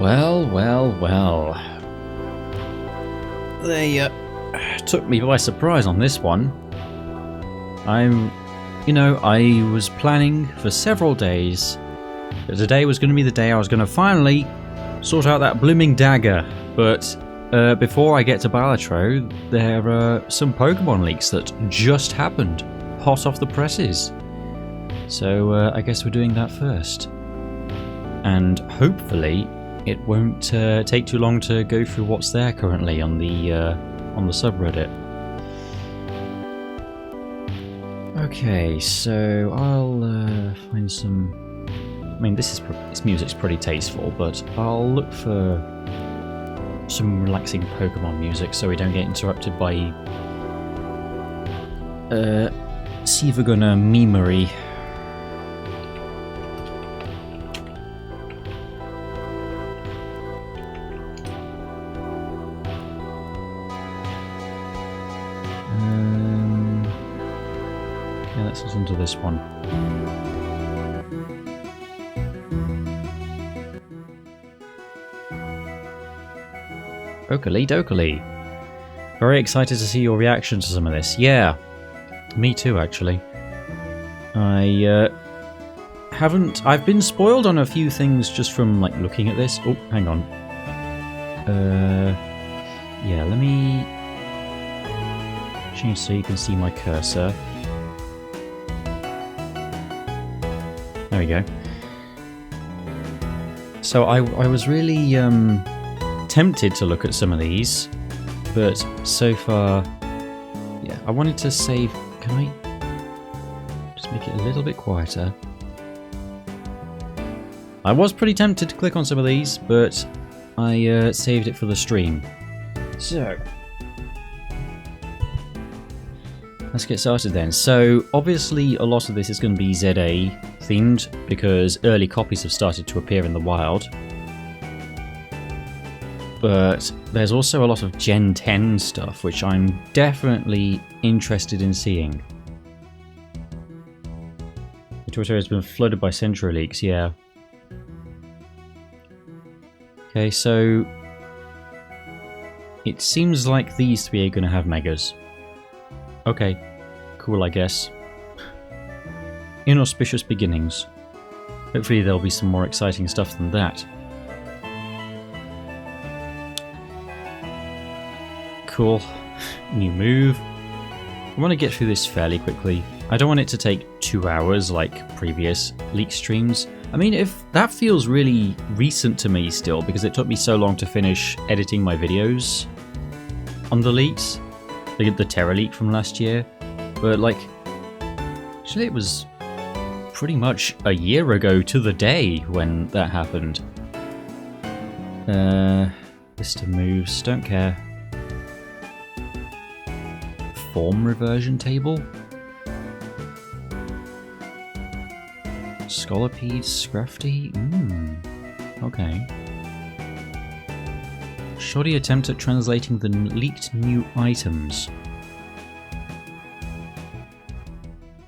Well, well, well. They took me by surprise on this one. I was planning for several days that today was going to be the day I was going to finally sort out that blooming dagger. But before I get to Balatro, there are some Pokemon leaks that just happened, hot off the presses. So I guess we're doing that first. And hopefully it won't take too long to go through what's there currently on the subreddit. Okay, so I'll find some. I mean, this music's pretty tasteful, but I'll look for some relaxing Pokemon music so we don't get interrupted by Sivaguna memery. Let's listen to this one. Oakley Dokley. Very excited to see your reaction to some of this. Yeah, me too, actually. I've been spoiled on a few things just from like looking at this. Oh, hang on. Yeah, let me change so you can see my cursor. There we go. So I was really tempted to look at some of these, but so far, yeah, I wanted to save. Can I just make it a little bit quieter? I was pretty tempted to click on some of these, but I saved it for the stream. So let's get started then. So obviously a lot of this is going to be ZA themed because early copies have started to appear in the wild. But there's also a lot of Gen 10 stuff which I'm definitely interested in seeing. The Twitter has been flooded by Centro leaks, yeah. Okay, so it seems like these three are going to have Megas. Okay, cool, I guess. Inauspicious beginnings. Hopefully there'll be some more exciting stuff than that. Cool. New move. I want to get through this fairly quickly. I don't want it to take 2 hours like previous leak streams. I mean, if that feels really recent to me still, because it took me so long to finish editing my videos on the leaks. The Terra leak from last year. But like, actually it was pretty much a year ago to the day when that happened. List of moves, don't care. Form reversion table? Scolipede, Scrafty? Okay. Shoddy attempt at translating the leaked new items.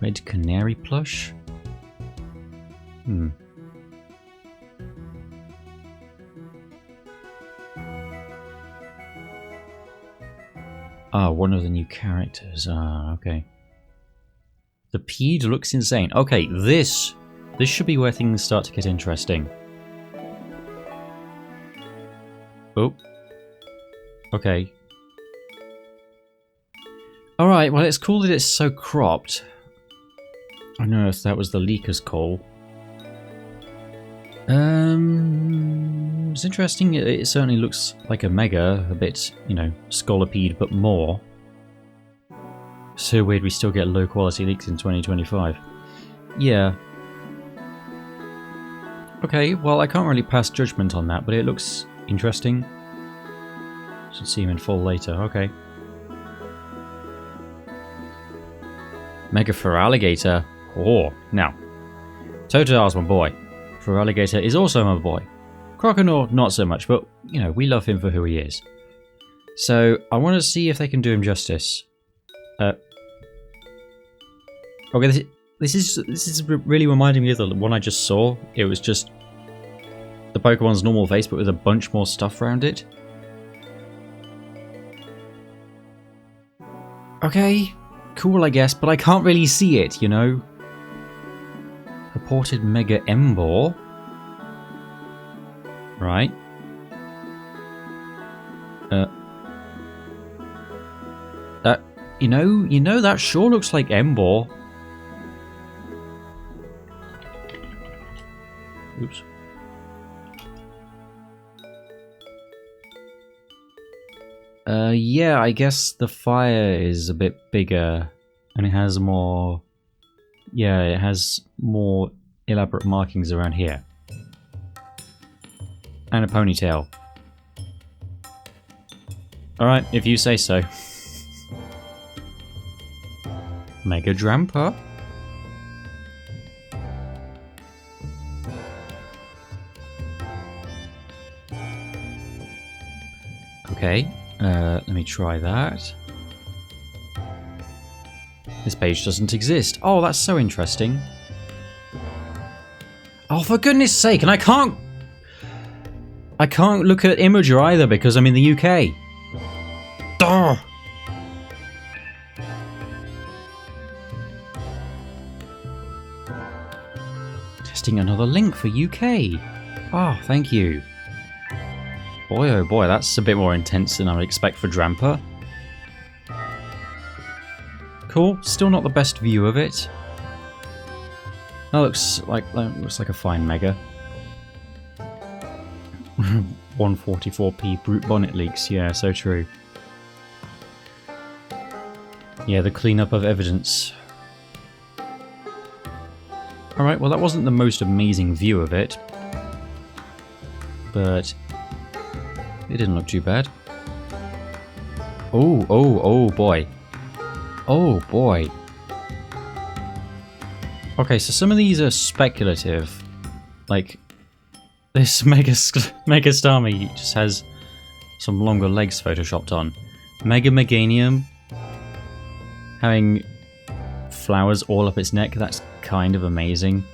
Red Canary plush? Ah, one of the new characters. Ah, okay. The Pede looks insane. Okay, this should be where things start to get interesting. Oh. Okay. Alright, well it's cool that it's so cropped. I don't know if that was the leaker's call. It's interesting. It certainly looks like a Mega, a bit, you know, Scolipede, but more. So weird we still get low quality leaks in 2025. Yeah. Okay, well I can't really pass judgment on that, but it looks interesting. Should see him in full later, okay. Mega Feraligatr. Oh, now. Totodil's my boy. Feraligatr is also my boy. Croconaw, not so much, but, you know, we love him for who he is. So, I want to see if they can do him justice. Okay, this is really reminding me of the one I just saw. It was just... The Pokemon's normal face, but with a bunch more stuff around it. Okay, cool I guess, but I can't really see it, you know? Purported Mega Embor. Right. That, you know that sure looks like Embor. Oops. Yeah, I guess the fire is a bit bigger, and it has more... Yeah, it has more elaborate markings around here. And a ponytail. Alright, if you say so. Mega Drampa? Okay, let me try that. This page doesn't exist. Oh, that's so interesting. Oh, for goodness sake, and I can't look at Imager either because I'm in the UK. Duh. Testing another link for UK. Oh, thank you. Boy, oh boy, that's a bit more intense than I would expect for Drampa. Cool. Still not the best view of it. That looks like a fine Mega. 144p brute bonnet leaks. Yeah, so true. Yeah, the cleanup of evidence. Alright, well that wasn't the most amazing view of it. But it didn't look too bad. Oh boy. Oh boy. Okay, so some of these are speculative. Like, this Mega Starmie just has some longer legs photoshopped on. Mega Meganium having flowers all up its neck, that's kind of amazing.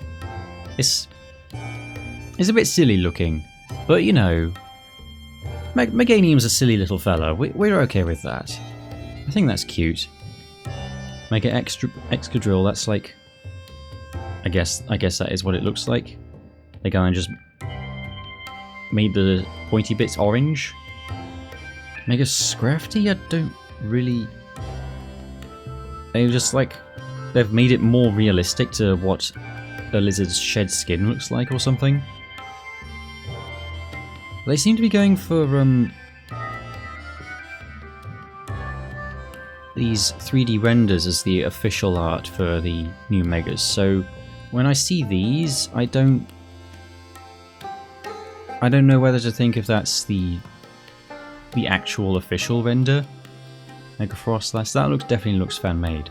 It's a bit silly looking, but you know, Meganium's a silly little fella. We're okay with that. I think that's cute. Mega Excadrill, that's like... I guess that is what it looks like. They go and just made the pointy bits orange. Mega Scrafty, I don't really... They've just like... They've made it more realistic to what a lizard's shed skin looks like or something. They seem to be going for these 3D renders as the official art for the new Megas. So when I see these, I don't know whether to think if that's the actual official render. Mega Frost, that definitely looks fan-made.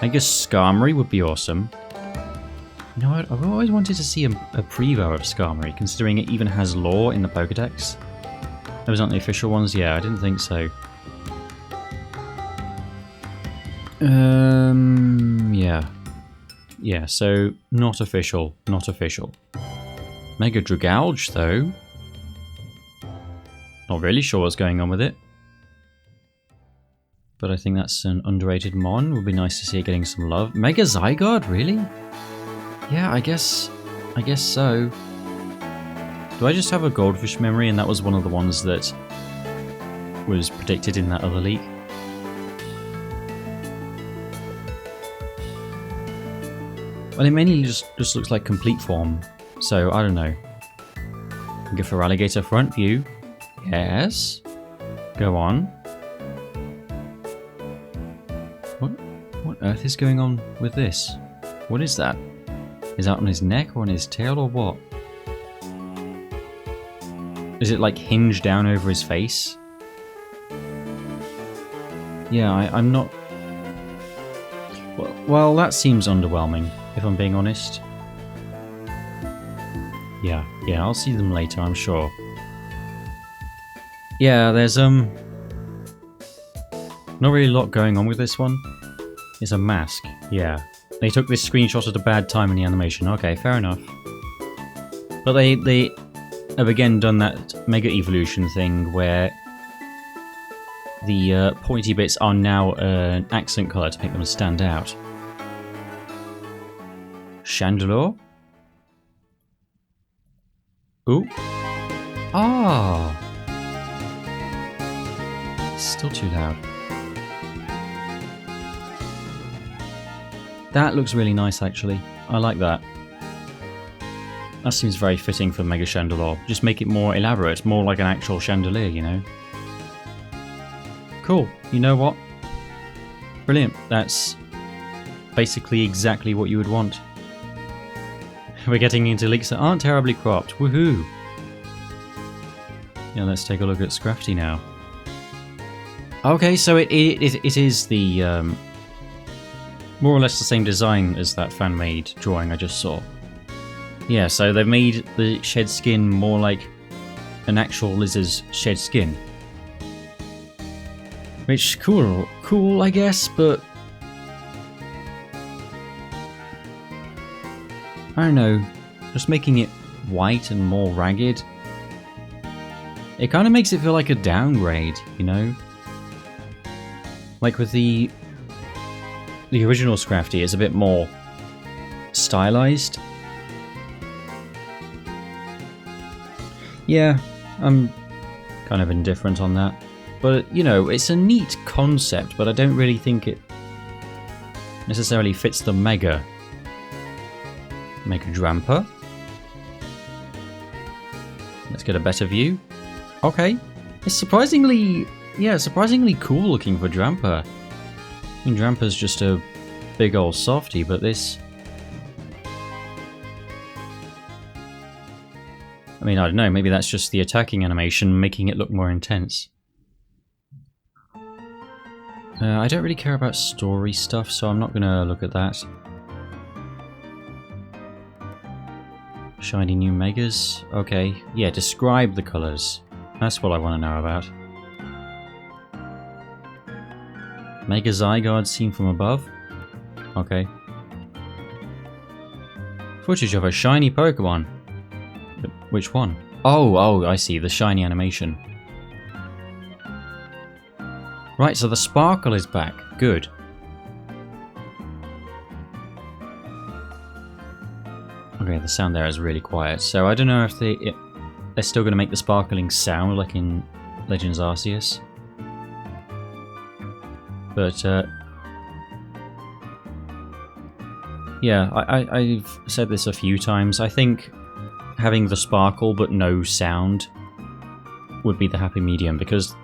Mega Skarmory would be awesome. You know what? I've always wanted to see a Prevo of Skarmory, considering it even has lore in the Pokedex. Those aren't the official ones? Yeah, I didn't think so. Yeah. Yeah, so not official. Not official. Mega Dragalge, though. Not really sure what's going on with it. But I think that's an underrated mon. Would be nice to see it getting some love. Mega Zygarde, really? Yeah, I guess so. Do I just have a Goldfish memory and that was one of the ones that was predicted in that other leak? Well, it mainly just looks like complete form, so I don't know. Go for Alligator front view. Yes. Go on. What earth is going on with this? What is that? Is that on his neck or on his tail or what? Is it like hinged down over his face? Yeah, I'm not... Well, that seems underwhelming, if I'm being honest. Yeah, I'll see them later, I'm sure. Yeah, there's, not really a lot going on with this one. It's a mask, yeah. They took this screenshot at a bad time in the animation. Okay, fair enough. But they have again done that Mega Evolution thing where the pointy bits are now an accent colour to make them stand out. Chandelure? Ooh. Ah! Still too loud. That looks really nice, actually. I like that. That seems very fitting for Mega Chandelure. Just make it more elaborate, more like an actual chandelier, you know? Cool. You know what? Brilliant. That's basically exactly what you would want. We're getting into leaks that aren't terribly cropped. Woohoo! Yeah, let's take a look at Scrafty now. Okay, so it is the more or less the same design as that fan-made drawing I just saw. Yeah, so they've made the shed skin more like an actual lizard's shed skin. Which, cool, I guess, but I don't know, just making it white and more ragged, it kind of makes it feel like a downgrade, you know? Like with the original Scrafty, it's a bit more stylized. Yeah, I'm kind of indifferent on that. But, you know, it's a neat concept, but I don't really think it necessarily fits the Mega Dramper. Let's get a better view. Okay. It's surprisingly cool looking for Dramper. I mean, Dramper's just a big old softie, but this... I mean, I don't know, maybe that's just the attacking animation making it look more intense. I don't really care about story stuff, so I'm not going to look at that. Shiny new Megas. Okay, yeah, describe the colours. That's what I want to know about. Mega Zygarde seen from above? Okay. Footage of a shiny Pokémon. Which one? Oh, I see, the shiny animation. Right, so the sparkle is back. Good. Okay, the sound there is really quiet, so I don't know if they're still going to make the sparkling sound like in Legends Arceus. But, yeah, I've said this a few times. I think having the sparkle but no sound would be the happy medium, because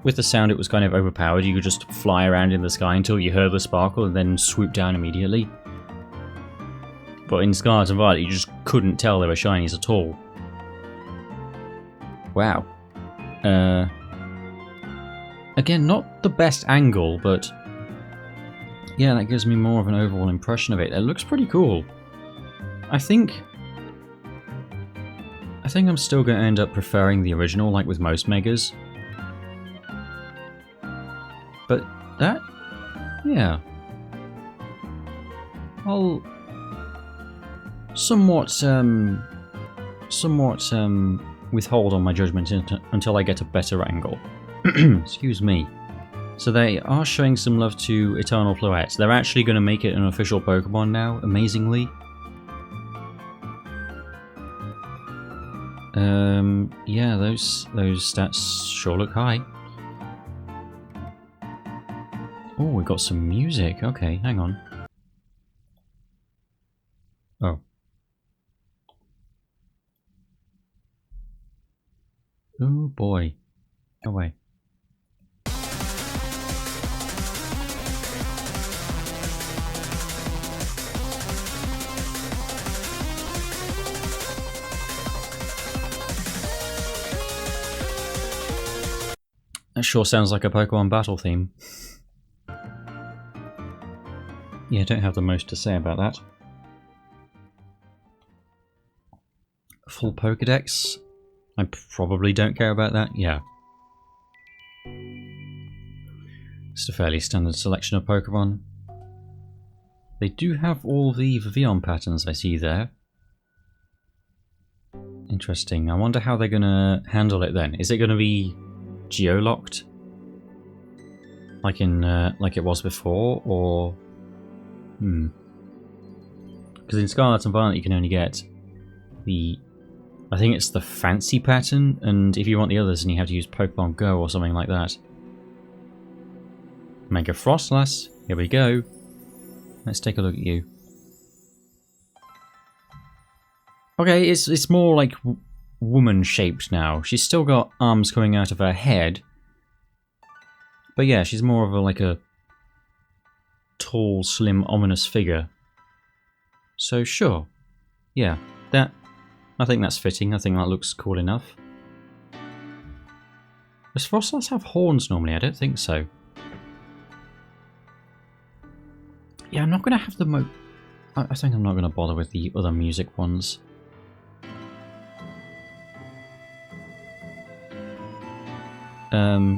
with the sound it was kind of overpowered. You could just fly around in the sky until you heard the sparkle and then swoop down immediately. But in Scarlet and Violet you just couldn't tell they were shinies at all. Wow. Again, not the best angle, but yeah, that gives me more of an overall impression of it. It looks pretty cool. I think I'm still going to end up preferring the original, like with most Megas. But that, yeah, I'll somewhat withhold on my judgment until I get a better angle. Excuse me. So they are showing some love to Eternal Floette. They're actually going to make it an official Pokemon now, amazingly. Yeah, those stats sure look high. Oh, we got some music. Okay, hang on. Oh. Oh boy. Go away. That sure sounds like a Pokemon battle theme. Yeah, I don't have the most to say about that. Full Pokedex? I probably don't care about that, yeah. Just a fairly standard selection of Pokemon. They do have all the Vivillon patterns I see there. Interesting. I wonder how they're gonna handle it then. Is it gonna be geo-locked? Like in, like it was before, or... Because in Scarlet and Violet you can only get the... I think it's the fancy pattern, and if you want the others then you have to use Pokemon Go or something like that. Mega Frostlass, here we go. Let's take a look at you. Okay, it's more like woman-shaped now. She's still got arms coming out of her head. But yeah, she's more of like a tall, slim, ominous figure. So sure. Yeah, I think that's fitting. I think that looks cool enough. Does Frostlass have horns normally? I don't think so. Yeah, I'm not going to have the I think I'm not going to bother with the other music ones.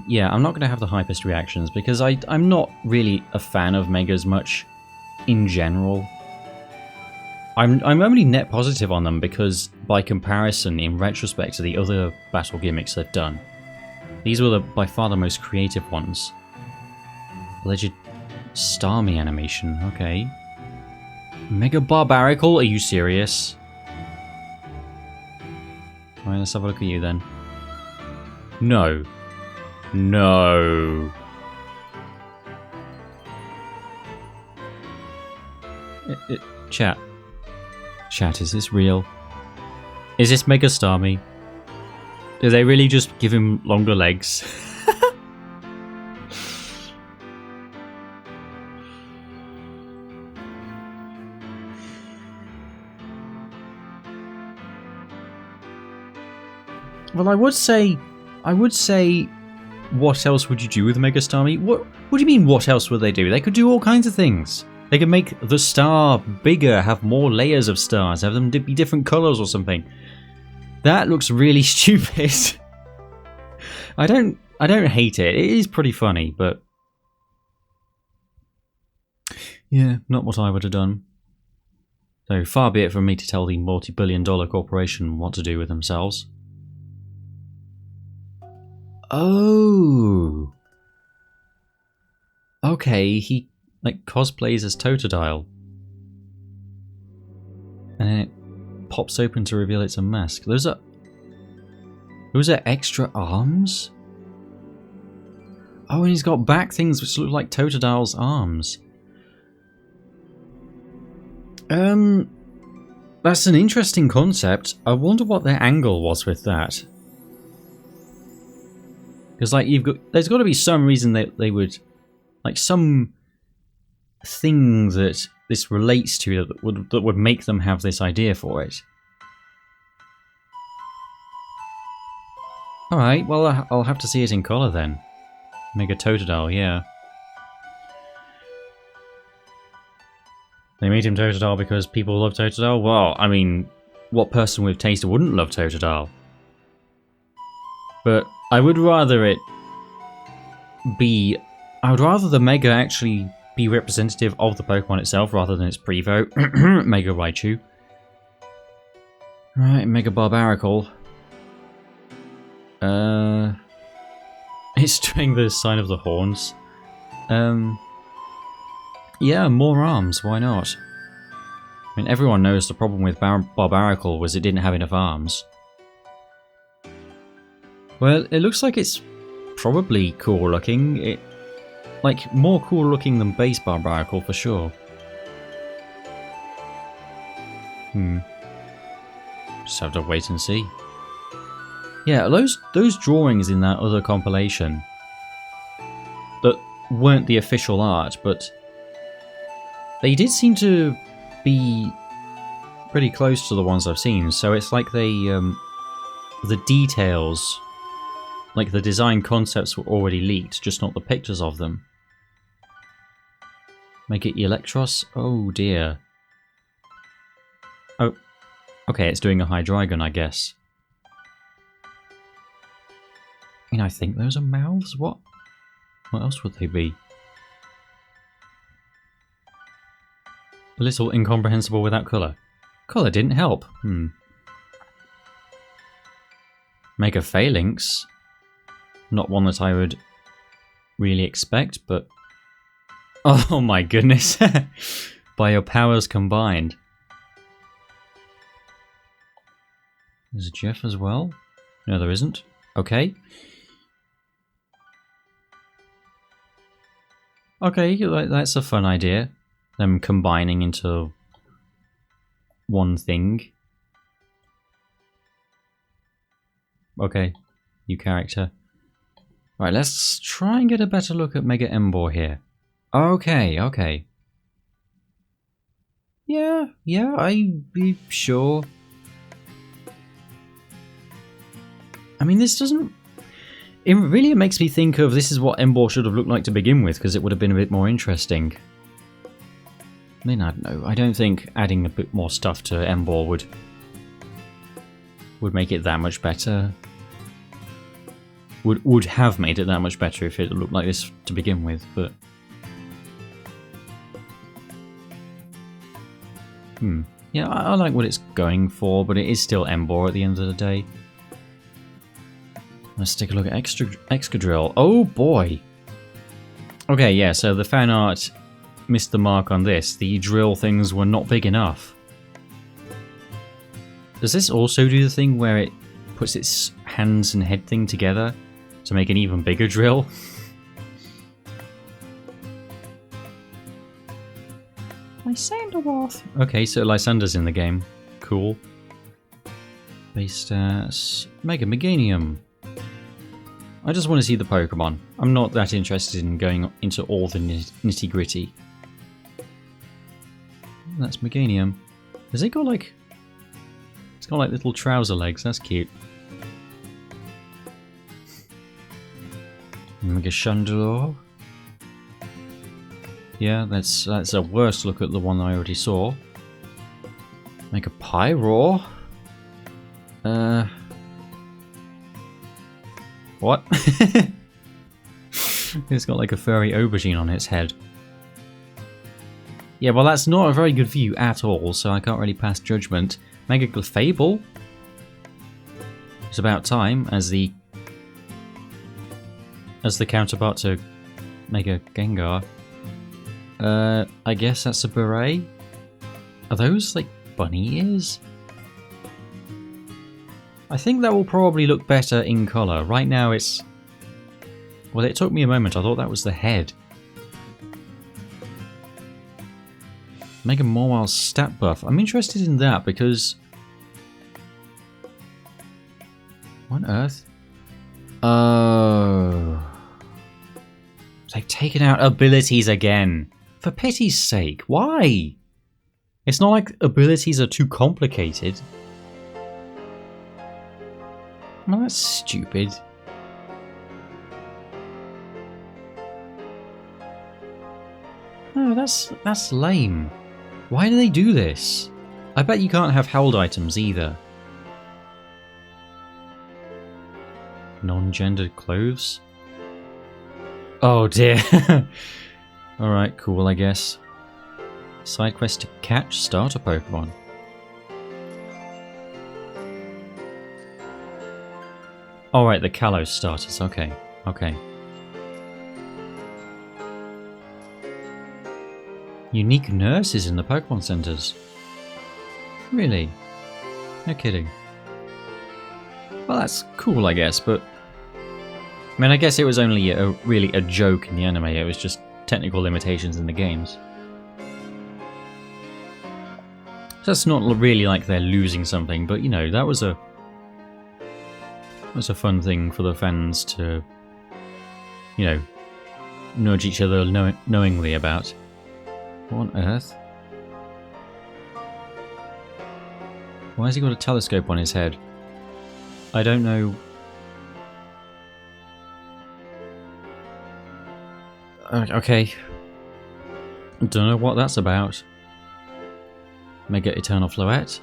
Yeah, I'm not going to have the hypest reactions because I'm not really a fan of Megas much in general. I'm only net positive on them because, by comparison, in retrospect to the other battle gimmicks they've done, these were by far the most creative ones. Alleged Starmie animation, okay. Mega Barbarical, are you serious? Alright, let's have a look at you then. No. No. Chat. Chat, is this real? Is this Mega Starmie? Do they really just give him longer legs? Well, I would say, what else would you do with Mega Starmie? What do you mean, what else would they do? They could do all kinds of things. They could make the star bigger, have more layers of stars, have them be different colours or something. That looks really stupid. I don't hate it. It is pretty funny, but yeah, not what I would have done. So far be it from me to tell the multi-billion-dollar corporation what to do with themselves. Oh. Okay, he like cosplays as Totodile. And then it pops open to reveal it's a mask. Those are extra arms? Oh, and he's got back things which look like Totodile's arms. That's an interesting concept. I wonder what their angle was with that. Because like there's got to be some reason that they would, like some thing that this relates to that would make them have this idea for it. All right, well I'll have to see it in color then. Mega Totodile, yeah. They made him Totodile because people love Totodile. Well, I mean, what person with taste wouldn't love Totodile? But I would rather it be... I would rather the Mega actually be representative of the Pokemon itself rather than its Prevo. Mega Raichu. Right, Mega Barbarical. It's doing the sign of the horns. Yeah, more arms, why not? I mean, everyone knows the problem with Barbarical was it didn't have enough arms. Well, it looks like it's probably cool looking. Like, more cool looking than base Barbarical for sure. Just have to wait and see. Yeah, those drawings in that other compilation that weren't the official art, but they did seem to be pretty close to the ones I've seen. So it's like they, the details, like the design concepts were already leaked, just not the pictures of them. Make it Electros? Oh dear. Oh, okay, it's doing a Hydreigon, I guess. I mean, I think those are mouths? What else would they be? A little incomprehensible without colour. Colour didn't help. Mega Phalanx. Not one that I would really expect, but... Oh my goodness. By your powers combined. There's a Jeff as well? No, there isn't. Okay. Okay, that's a fun idea. Them combining into one thing. Okay, new character. Right, let's try and get a better look at Mega Embor here. Okay, okay. Yeah, I'd be sure. I mean, this doesn't... It really makes me think of this is what Embor should have looked like to begin with, because it would have been a bit more interesting. I mean, I don't know. I don't think adding a bit more stuff to Embor would make it that much better. Would have made it that much better if it looked like this to begin with, but... Yeah, I like what it's going for, but it is still Embor at the end of the day. Let's take a look at Excadrill. Oh boy! Okay, yeah, so the fan art missed the mark on this. The drill things were not big enough. Does this also do the thing where it puts its hands and head thing together to make an even bigger drill? Lysanderwoth! Okay, so Lysander's in the game. Cool. Base stats... Mega Meganium. I just want to see the Pokemon. I'm not that interested in going into all the nitty gritty. That's Meganium. Has it got like... It's got like little trouser legs, that's cute. Mega Chandelure. Yeah, that's a worse look at the one I already saw. Mega Pyroar. What? It's got like a furry aubergine on its head. Yeah, well that's not a very good view at all, so I can't really pass judgment. Mega Clefable. It's about time, as the counterpart to Mega Gengar. I guess that's a beret. Are those like bunny ears? I think that will probably look better in colour. Right now it's... Well, it took me a moment. I thought that was the head. Mega Mawile stat buff. I'm interested in that because... What on earth? Oh... They've taken out abilities again. For pity's sake, why? It's not like abilities are too complicated. Well, that's stupid. No, that's lame. Why do they do this? I bet you can't have held items either. Non-gendered clothes? Oh dear. Alright, cool I guess. Side quest to catch starter Pokemon. Alright, the Kalos starters, okay. Okay. Unique nurses in the Pokemon centers. Really? No kidding. Well, that's cool, I guess, but... I mean, I guess it was only really a joke in the anime. It was just technical limitations in the games. So that's not really like they're losing something, but, you know, that was a fun thing for the fans to, you know, nudge each other knowingly about. What on earth? Why has he got a telescope on his head? I don't know. Okay. Don't know what that's about. Mega Eternal Floette.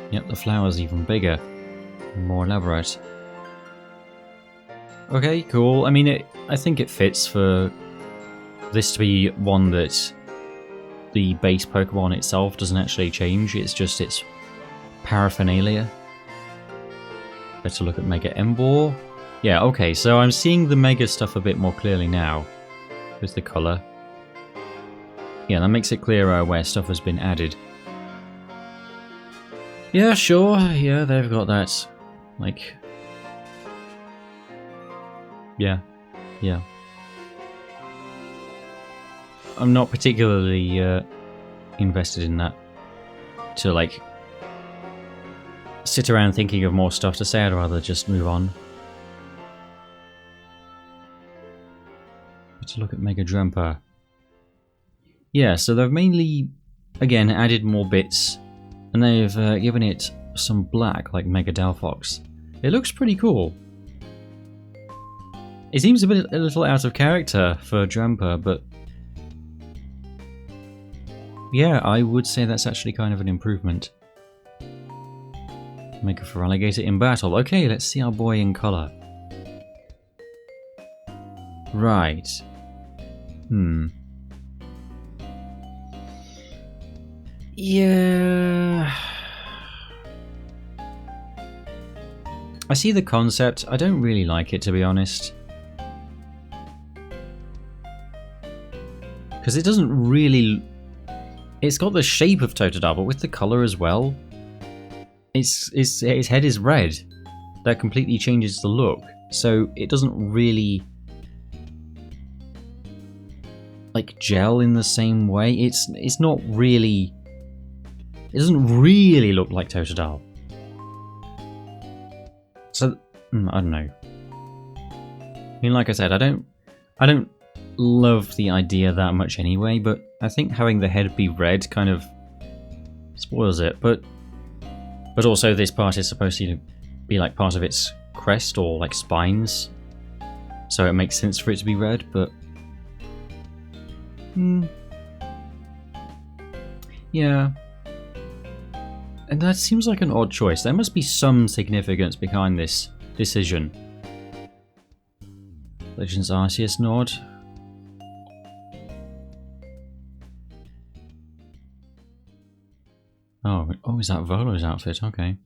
Yep, the flower's even bigger. More elaborate. Okay, cool. I mean, I think it fits for this to be one that the base Pokemon itself doesn't actually change. It's just its paraphernalia. Better look at Mega Embor. Yeah, okay, so I'm seeing the Mega stuff a bit more clearly now with the colour. Yeah, that makes it clearer where stuff has been added. Yeah, sure, yeah, they've got that, like... Yeah. I'm not particularly invested in that to, like, sit around thinking of more stuff to say. I'd rather just move on. Let's look at Mega Drampa. Yeah, so they've mainly, again, added more bits, and they've given it some black, like Mega Delphox. It looks pretty cool. It seems a little out of character for Drampa, but yeah, I would say that's actually kind of an improvement. Mega Feraligatr in battle. Okay, let's see our boy in colour. Right. Yeah. I see the concept. I don't really like it, to be honest. Because it doesn't really... It's got the shape of Totodile, but with the colour as well. Its head is red. That completely changes the look. So it doesn't really... like gel in the same way. It's not really... It doesn't really look like Totodile. So, I don't know. I mean, like I said, I don't love the idea that much anyway, but I think having the head be red kind of spoils it. But also this part is supposed to be like part of its crest or like spines, so it makes sense for it to be red, but yeah. And that seems like an odd choice. There must be some significance behind this decision. Legends Arceus nod. Oh, is that Volo's outfit? Okay.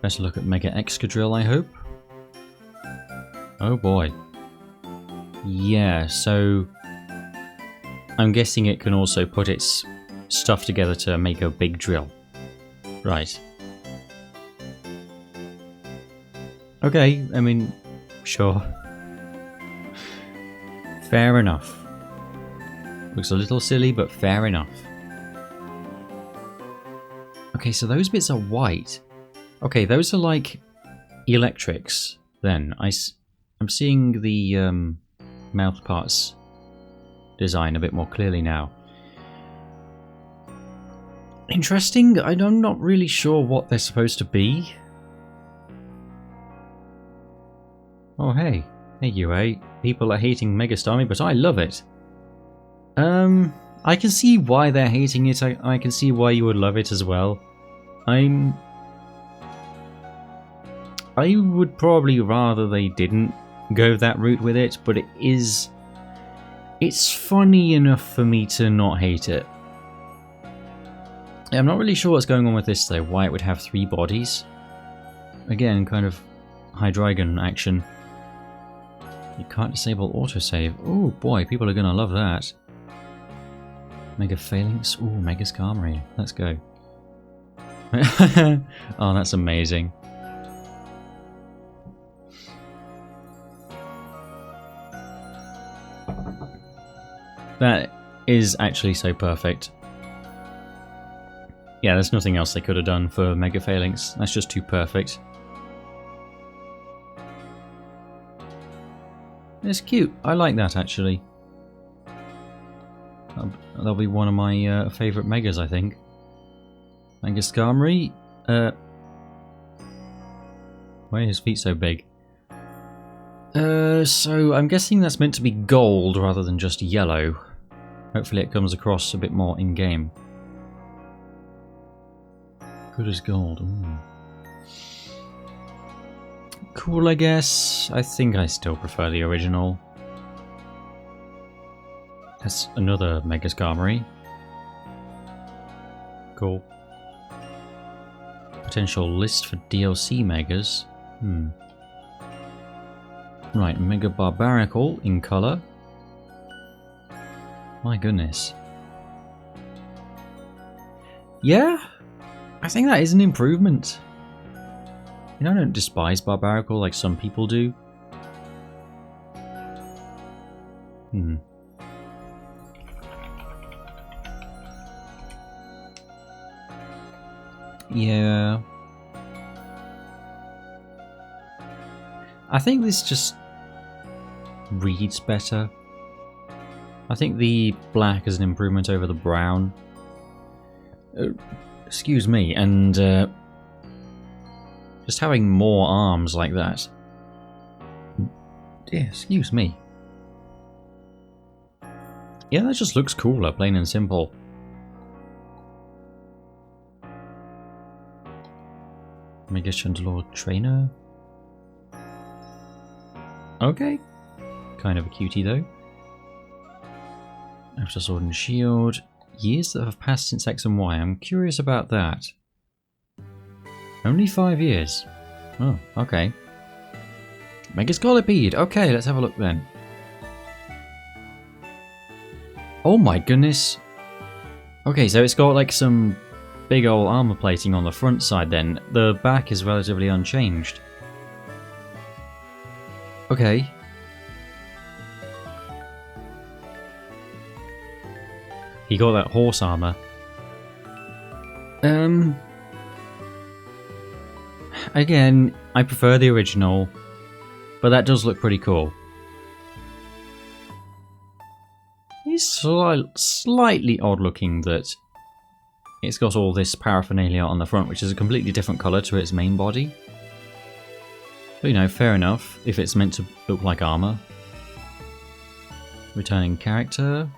Better look at Mega Excadrill, I hope. Oh boy. Yeah, so... I'm guessing it can also put its stuff together to make a big drill. Right. Okay, I mean, sure. Fair enough. Looks a little silly, but fair enough. Okay, so those bits are white. Okay, those are like electrics, then. I'm seeing the mouth parts design a bit more clearly now. Interesting. I'm not really sure what they're supposed to be. Oh, hey. Hey, UA. People are hating Mega Starmie, but I love it. I can see why they're hating it. I can see why you would love it as well. I would probably rather they didn't go that route with it, but it's funny enough for me to not hate it. I'm not really sure what's going on with this though, why it would have 3 bodies. Again, kind of Hydreigon action. You can't disable autosave. Oh boy, people are gonna love that. Mega Phalanx. Ooh, Mega Skarmory. Let's go. Oh, that's amazing. That is actually so perfect. Yeah, there's nothing else they could have done for Mega Phalanx. That's just too perfect. It's cute. I like that, actually. That'll be one of my favourite Megas, I think. Mega Skarmory. Why are his feet so big? So I'm guessing that's meant to be gold rather than just yellow. Hopefully it comes across a bit more in-game. Good as gold. Ooh. Cool, I guess. I think I still prefer the original. That's another Mega Skarmory. Cool. potential list for DLC Megas. Right, Mega Barbarical in colour. My goodness. Yeah, I think that is an improvement. You know, I don't despise Barbarical like some people do. Yeah. I think this just reads better. I think the black is an improvement over the brown. Excuse me, and just having more arms like that. Yeah, excuse me. Yeah, that just looks cooler, plain and simple. Mega Chandelure Trainer. Okay. Kind of a cutie though. After Sword and Shield. Years that have passed since X and Y. I'm curious about that. Only 5 years. Oh, okay. Mega Scolipede. Okay, let's have a look then. Oh my goodness. Okay, so it's got like some big old armor plating on the front side then. The back is relatively unchanged. Okay. He got that horse armor. Again, I prefer the original, but that does look pretty cool. He's slightly odd looking that it's got all this paraphernalia on the front, which is a completely different colour to its main body. But you know, fair enough, if it's meant to look like armour. Returning character.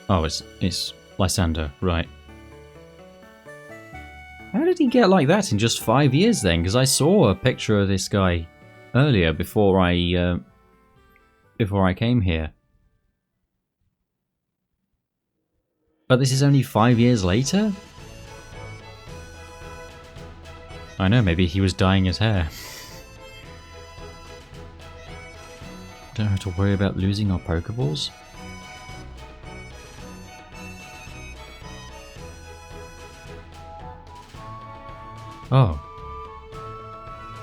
Oh, it's Lysander, right. How did he get like that in just 5 years then? Because I saw a picture of this guy earlier before I came here. But this is only 5 years later? I know, maybe he was dyeing his hair. Don't have to worry about losing our Pokeballs. Oh.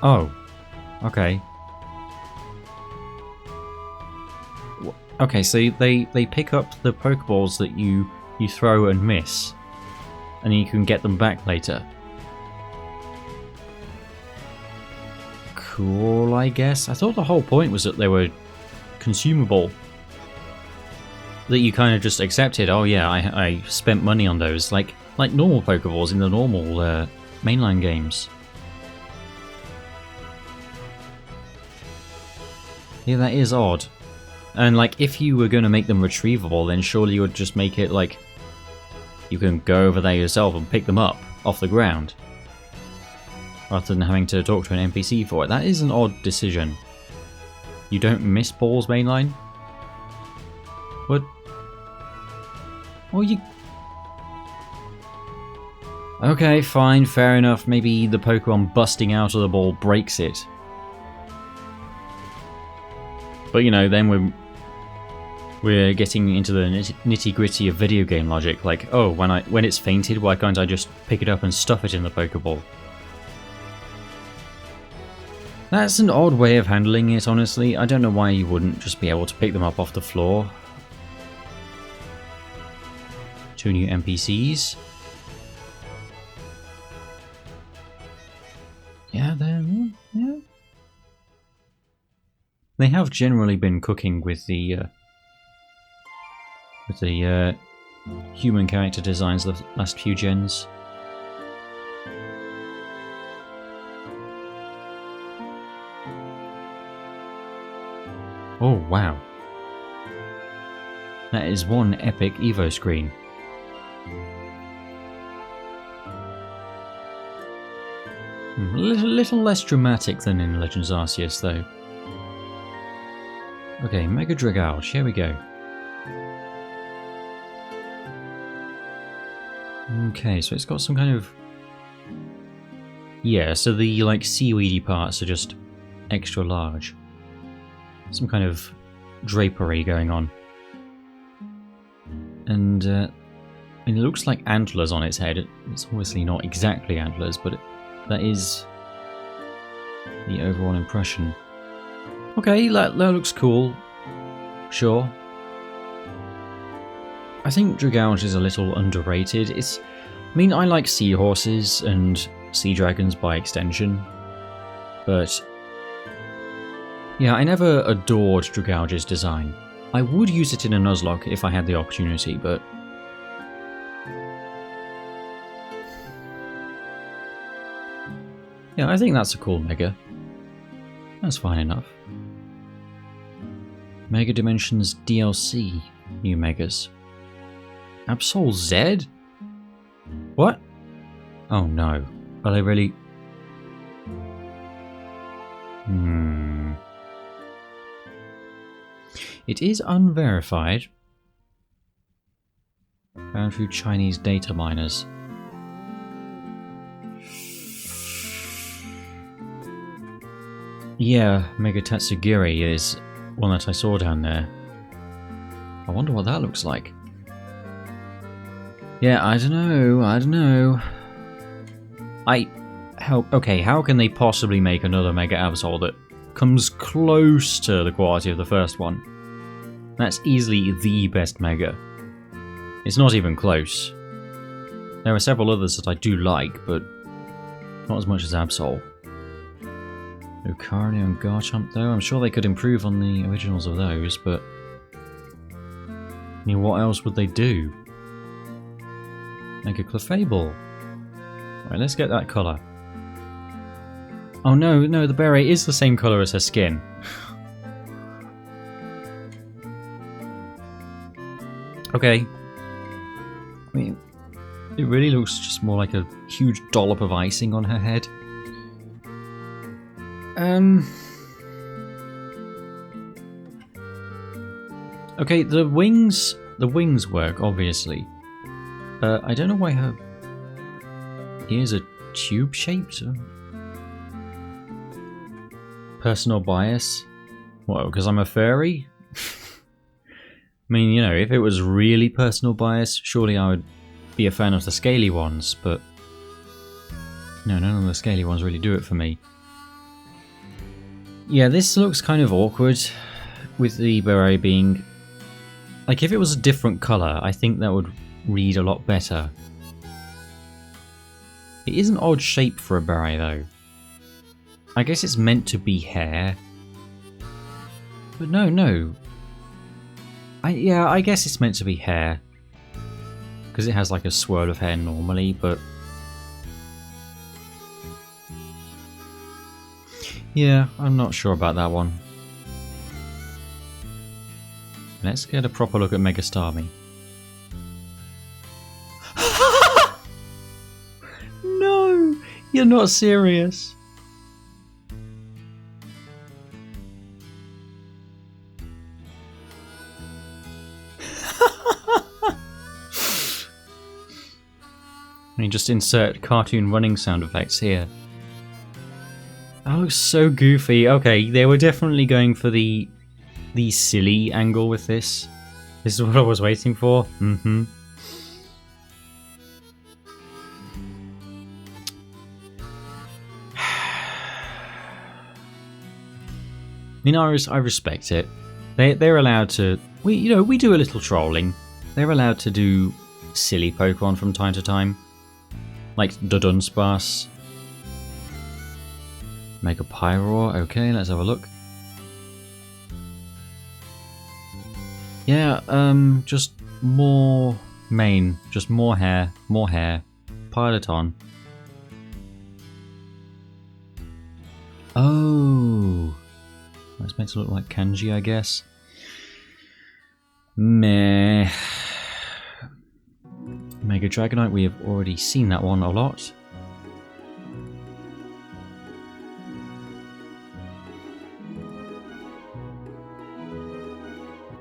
Oh. Okay. Okay, so they pick up the Pokeballs that you throw and miss, and you can get them back later. Cool, I guess. I thought the whole point was that they were consumable. That you kind of just accepted, oh yeah, I spent money on those, like normal Pokeballs in the normal mainline games. Yeah, that is odd. And like, if you were going to make them retrievable, then surely you would just make it like you can go over there yourself and pick them up off the ground, rather than having to talk to an NPC for it. That is an odd decision. You don't miss balls mainline? What? Well, you... Okay, fine, fair enough. Maybe the Pokemon busting out of the ball breaks it. But you know, then we're getting into the nitty-gritty of video game logic. Like, oh, when it's fainted, why can't I just pick it up and stuff it in the Pokeball? That's an odd way of handling it, honestly. I don't know why you wouldn't just be able to pick them up off the floor. 2 new NPCs. Yeah, yeah. They have generally been cooking with the human character designs the last few gens. Oh wow, that is one epic Evo screen. A little less dramatic than in Legends Arceus, though. Okay, Mega Dragouch, here we go. Okay, so it's got some kind of Yeah, so the like seaweedy parts are just extra large. Some kind of drapery going on. And I mean, it looks like antlers on its head. It's obviously not exactly antlers, but that is the overall impression. Okay, that looks cool. Sure. I think Dragouge is a little underrated. I mean, I like seahorses and sea dragons by extension, but yeah, I never adored Dragouge's design. I would use it in a Nuzlocke if I had the opportunity, but yeah, I think that's a cool Mega. That's fine enough. Mega Dimensions DLC, new Megas. Absol Z? What? Oh no. Are they really... It is unverified. Found through Chinese data miners. Yeah, Mega Tatsugiri is one that I saw down there. I wonder what that looks like. Yeah, I don't know. Okay, how can they possibly make another Mega Absol that comes close to the quality of the first one? That's easily the best Mega. It's not even close. There are several others that I do like, but not as much as Absol. Lucario and Garchomp though, I'm sure they could improve on the originals of those, but I mean, what else would they do? Mega Clefable. Right, let's get that colour. Oh no, the beret is the same colour as her skin. Okay. I mean, it really looks just more like a huge dollop of icing on her head. Okay, the wings work, obviously. I don't know why her ears are tube-shaped. Personal bias? What, because I'm a furry? I mean, you know, if it was really personal bias, surely I would be a fan of the scaly ones, but no, none of the scaly ones really do it for me. Yeah, this looks kind of awkward with the beret being... Like, if it was a different colour, I think that would read a lot better. It is an odd shape for a beret, though. I guess it's meant to be hair. But no. I guess it's meant to be hair. Because it has like a swirl of hair normally, but... Yeah, I'm not sure about that one. Let's get a proper look at Mega Starmie. No! You're not serious. I mean, just insert cartoon running sound effects here. That looks so goofy. Okay, they were definitely going for the silly angle with this. This is what I was waiting for. Mm-hmm. You know, I respect it. They're allowed to. We do a little trolling. They're allowed to do silly Pokemon from time to time, like the Dunsparce. Mega Pyroar. Okay, let's have a look. Yeah, just more mane, just more hair, pile it on. Oh, that's meant to look like kanji, I guess. Meh. Mega Dragonite, we have already seen that one a lot.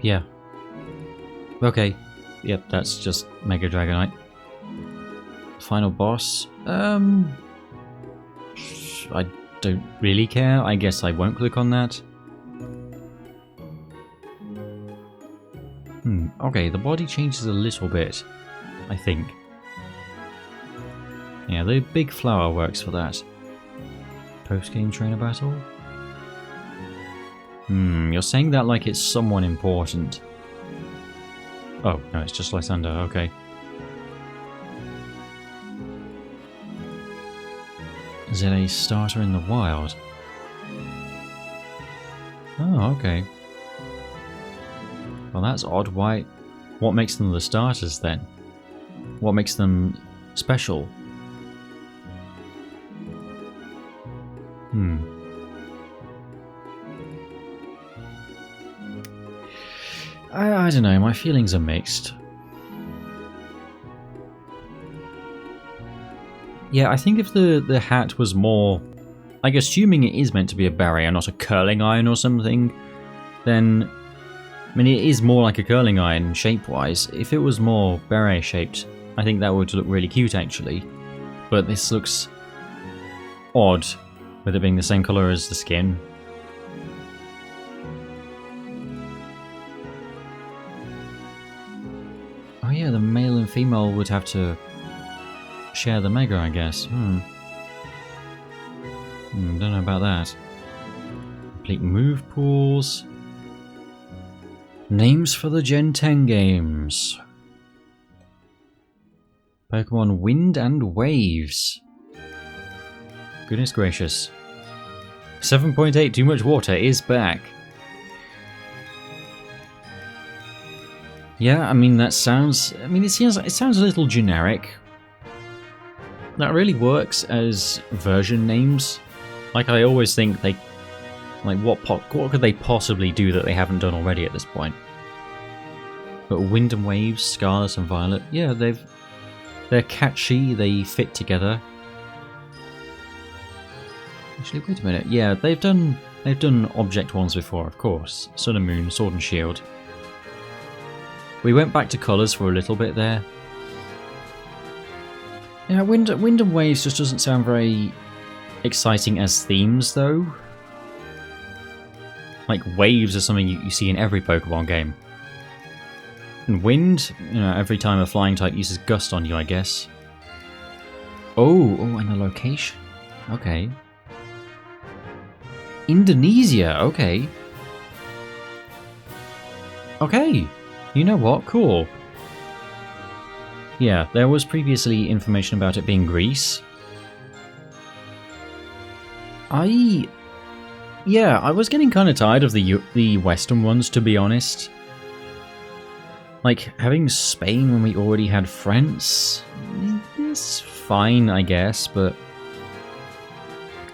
Yeah. Okay. Yep, that's just Mega Dragonite. Final boss. I don't really care. I guess I won't click on that. Okay, the body changes a little bit, I think. Yeah, the big flower works for that. Post-game trainer battle? You're saying that like it's someone important. Oh, no, it's just Lysander, okay. Is it a starter in the wild? Oh, okay. Well, that's odd. Why? What makes them the starters then? What makes them special? I don't know, my feelings are mixed. Yeah, I think if the hat was more... like, assuming it is meant to be a barrier, not a curling iron or something, then... I mean, it is more like a curling iron shape-wise. If it was more beret-shaped, I think that would look really cute, actually. But this looks odd, with it being the same colour as the skin. Oh yeah, the male and female would have to share the mega, I guess. Don't know about that. Complete move pools. Names for the Gen 10 games. Pokemon Wind and Waves. Goodness gracious. 7.8 Too Much Water is back. Yeah, I mean that sounds... I mean it sounds a little generic. That really works as version names. Like I always think they... like what could they possibly do that they haven't done already at this point? But Wind and Waves, Scarlet and Violet, yeah, they're catchy, they fit together. Actually, wait a minute. Yeah, they've done object ones before, of course. Sun and Moon, Sword and Shield. We went back to colours for a little bit there. Yeah, Wind and Waves just doesn't sound very exciting as themes, though. Like, waves are something you see in every Pokemon game. And wind, you know, every time a flying type uses Gust on you, I guess. Oh, and the location. Okay. Indonesia, okay. Okay. You know what? Cool. Yeah, there was previously information about it being Greece. Yeah, I was getting kind of tired of the Western ones, to be honest. Like, having Spain when we already had France is fine, I guess, but...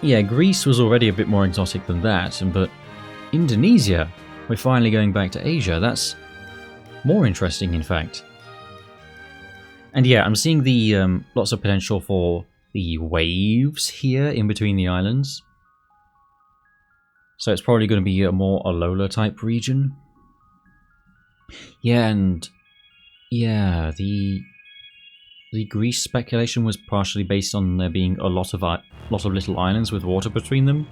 yeah, Greece was already a bit more exotic than that, but Indonesia, we're finally going back to Asia, that's more interesting, in fact. And yeah, I'm seeing the lots of potential for the waves here in between the islands. So it's probably going to be a more Alola type region. Yeah, and yeah, the Greece speculation was partially based on there being a lot of little islands with water between them.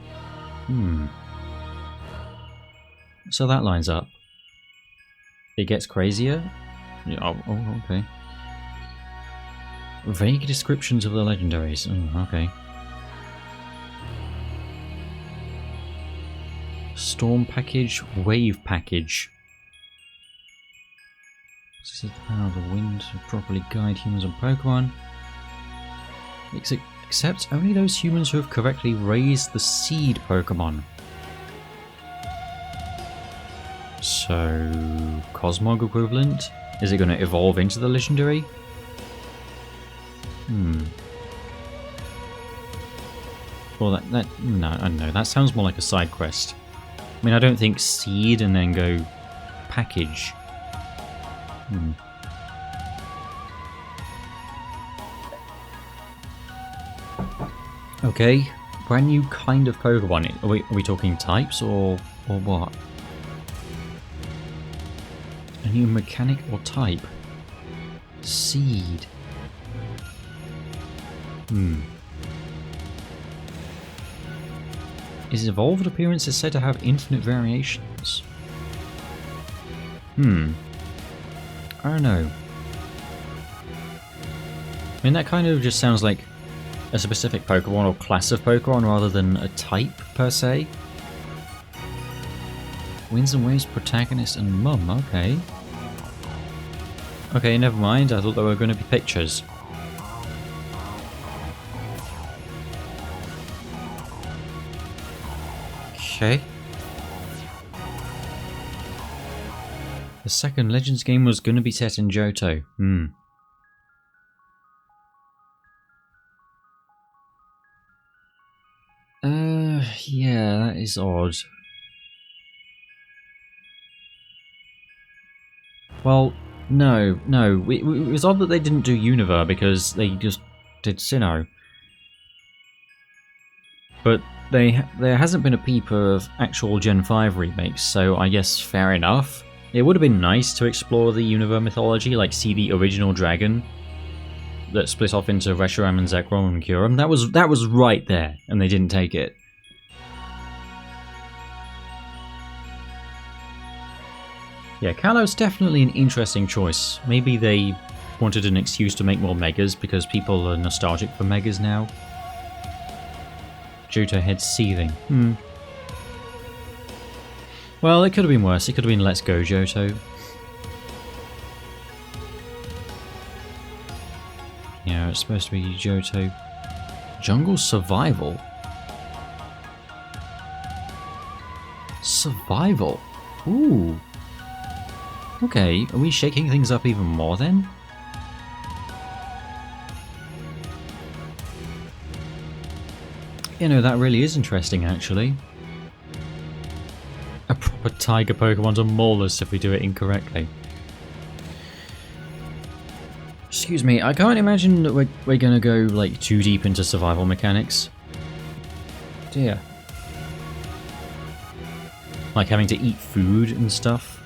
So that lines up. It gets crazier. Yeah, oh, okay. Vague descriptions of the legendaries. Oh, okay. Storm package, wave package. This is the power of the wind to properly guide humans and Pokemon. Except only those humans who have correctly raised the seed Pokemon. So, Cosmog equivalent? Is it going to evolve into the legendary? Well, no, I don't know. That sounds more like a side quest. I mean, I don't think seed and then go package. Okay, brand new kind of Pokemon. Are we talking types or what? A new mechanic or type? Seed. His evolved appearance is said to have infinite variations. I don't know. I mean, that kind of just sounds like a specific Pokemon or class of Pokemon rather than a type, per se. Winds and Waves protagonist and mum, okay. Okay, never mind, I thought there were going to be pictures. Okay. The second Legends game was going to be set in Johto. Yeah, that is odd. Well, no. It was odd that they didn't do Universe because they just did Sinnoh. But there hasn't been a peep of actual Gen 5 remakes, so I guess fair enough. It would have been nice to explore the Universe mythology, like see the original dragon that split off into Reshiram and Zekrom and Kyurem. That was right there, and they didn't take it. Yeah, Kalos definitely an interesting choice. Maybe they wanted an excuse to make more Megas because people are nostalgic for Megas now. Johto head seething. Well, it could have been worse. It could have been Let's Go Johto. Yeah, it's supposed to be Johto. Jungle Survival? Survival? Ooh. Okay, are we shaking things up even more then? You know, that really is interesting, actually. A proper tiger Pokemon to maul us if we do it incorrectly. Excuse me, I can't imagine that we're gonna go, like, too deep into survival mechanics. Dear. Like having to eat food and stuff.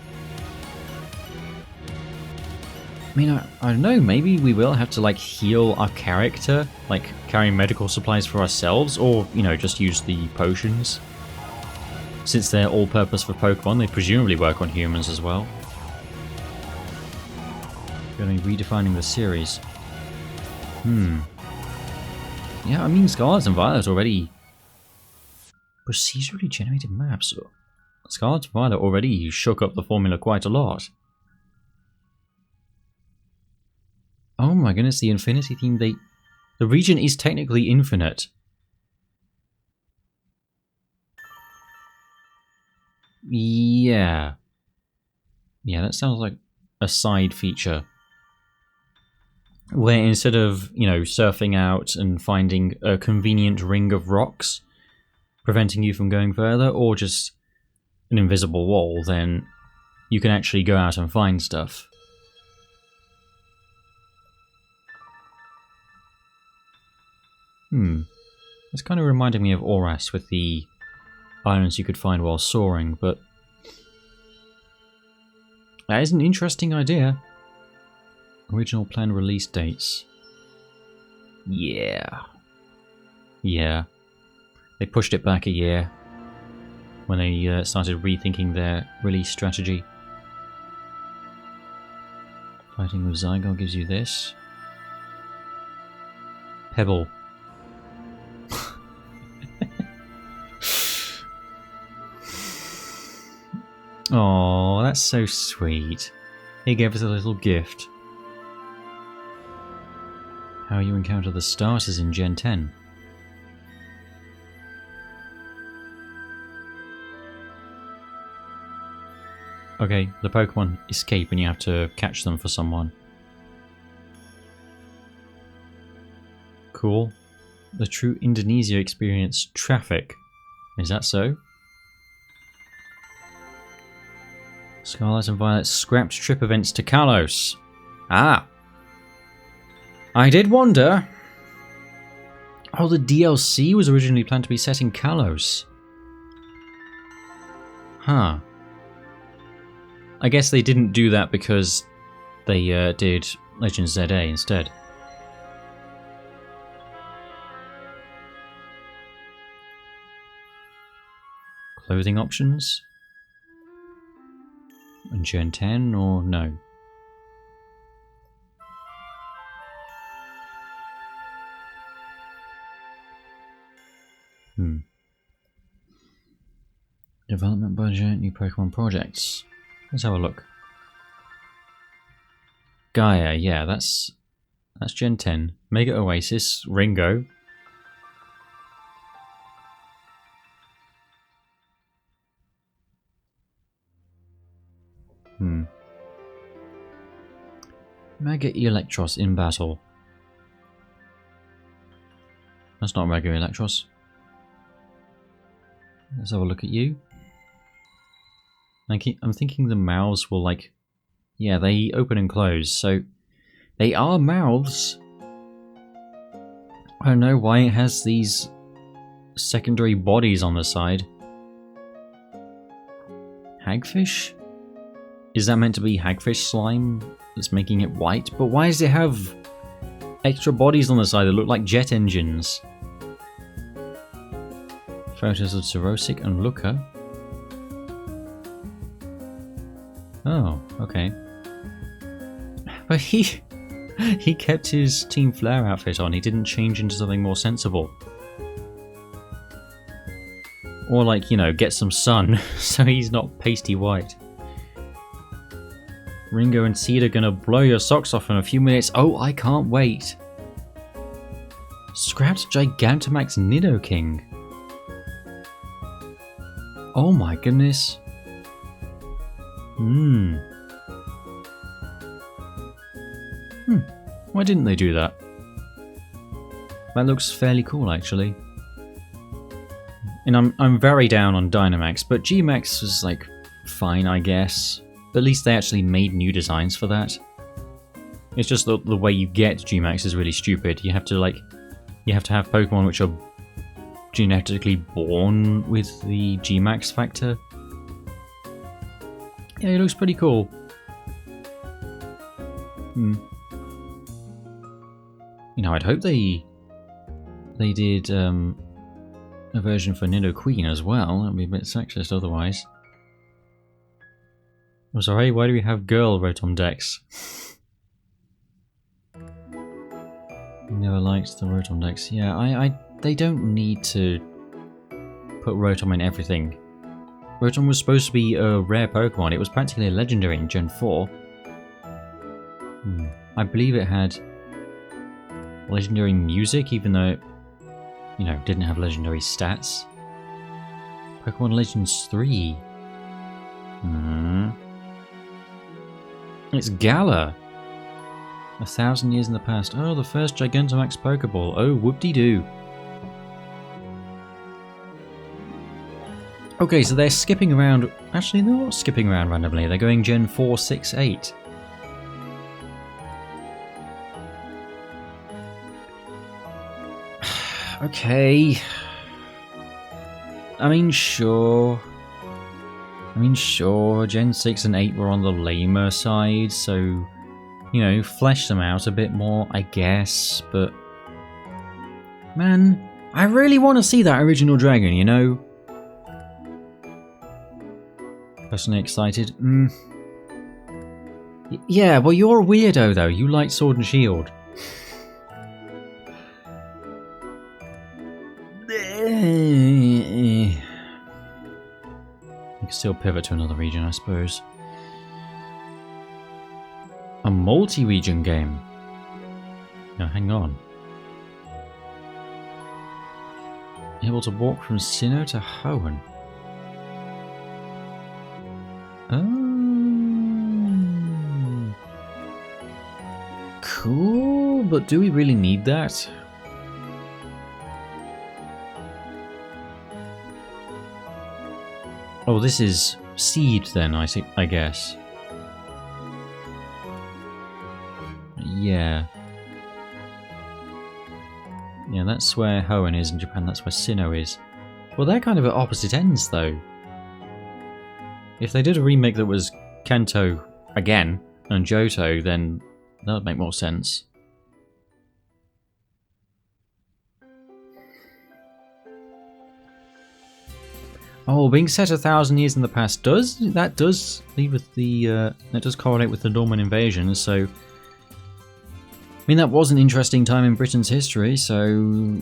I mean, I don't know, maybe we will have to, like, heal our character, like, carry medical supplies for ourselves, or, you know, just use the potions. Since they're all-purpose for Pokemon, they presumably work on humans as well. Going to be redefining the series. Yeah, I mean, Scarlet and Violet already... Procedurally generated maps. Scarlet and Violet already shook up the formula quite a lot. Oh my goodness, the Infinity theme, the region is technically infinite. Yeah. Yeah, that sounds like a side feature. Where instead of, you know, surfing out and finding a convenient ring of rocks, preventing you from going further, or just an invisible wall, then you can actually go out and find stuff. It's kind of reminding me of Oras with the islands you could find while soaring, but that is an interesting idea. Original planned release dates. Yeah. They pushed it back a year when they started rethinking their release strategy. Fighting with Zygarde gives you this. Pebble. Oh, that's so sweet. He gave us a little gift. How you encounter the starters in Gen 10. Okay, the Pokemon escape and you have to catch them for someone. Cool. The true Indonesia experience traffic. Is that so? Scarlet and Violet scrapped trip events to Kalos. Ah! I did wonder. Oh, the DLC was originally planned to be set in Kalos. Huh. I guess they didn't do that because they did Legends ZA instead. clothing options? And Gen 10 or no? Development budget, new Pokemon projects. Let's have a look. Gaia, yeah, that's Gen 10. Mega Oasis, Ringo. Mega Electros in battle. That's not Mega Electros. Let's have a look at you. I'm thinking the mouths will like... Yeah, they open and close, so... They are mouths. I don't know why it has these secondary bodies on the side. Hagfish? Is that meant to be hagfish slime that's making it white? But why does it have extra bodies on the side that look like jet engines? Photos of Cirrosic and Looker. Oh, okay. But he kept his Team Flare outfit on. He didn't change into something more sensible. Or like, you know, get some sun so he's not pasty white. Ringo and Seed are gonna blow your socks off in a few minutes. Oh, I can't wait. Scrapped Gigantamax Nidoking. Oh my goodness. Why didn't they do that? That looks fairly cool, actually. And I'm very down on Dynamax, but Gmax was like fine, I guess. At least they actually made new designs for that. It's just the way you get Gmax is really stupid. You have to have Pokemon which are genetically born with the Gmax factor. Yeah, it looks pretty cool. You know, I'd hope they did a version for Nidoqueen as well. That'd be a bit sexist otherwise. I'm sorry, why do we have girl Rotom decks? Never liked the Rotom decks. Yeah, they don't need to put Rotom in everything. Rotom was supposed to be a rare Pokemon. It was practically a legendary in Gen 4. I believe it had legendary music, even though it, you know, didn't have legendary stats. Pokemon Legends 3. It's Gala. 1,000 years in the past. Oh, the first Gigantamax Pokeball. Oh, whoop-de-doo. Okay, so they're skipping around. Actually, they're not skipping around randomly. They're going Gen 4, 6, 8. Okay. I mean, sure. Gen 6 and 8 were on the lamer side, so, you know, flesh them out a bit more, I guess, but... Man, I really want to see that original dragon, you know? Personally excited? Yeah, well, you're a weirdo, though. You like Sword and Shield. You can still pivot to another region, I suppose. A multi-region game? Now, hang on. Able to walk from Sinnoh to Hoenn. Oh. Cool, but do we really need that? Oh, this is Seed then, I guess. Yeah. Yeah, that's where Hoenn is in Japan, that's where Sinnoh is. Well, they're kind of at opposite ends, though. If they did a remake that was Kanto again, and Johto, then that would make more sense. Oh, being set 1,000 years in the past does leave with the that does correlate with the Norman invasion. So, I mean, that was an interesting time in Britain's history. So,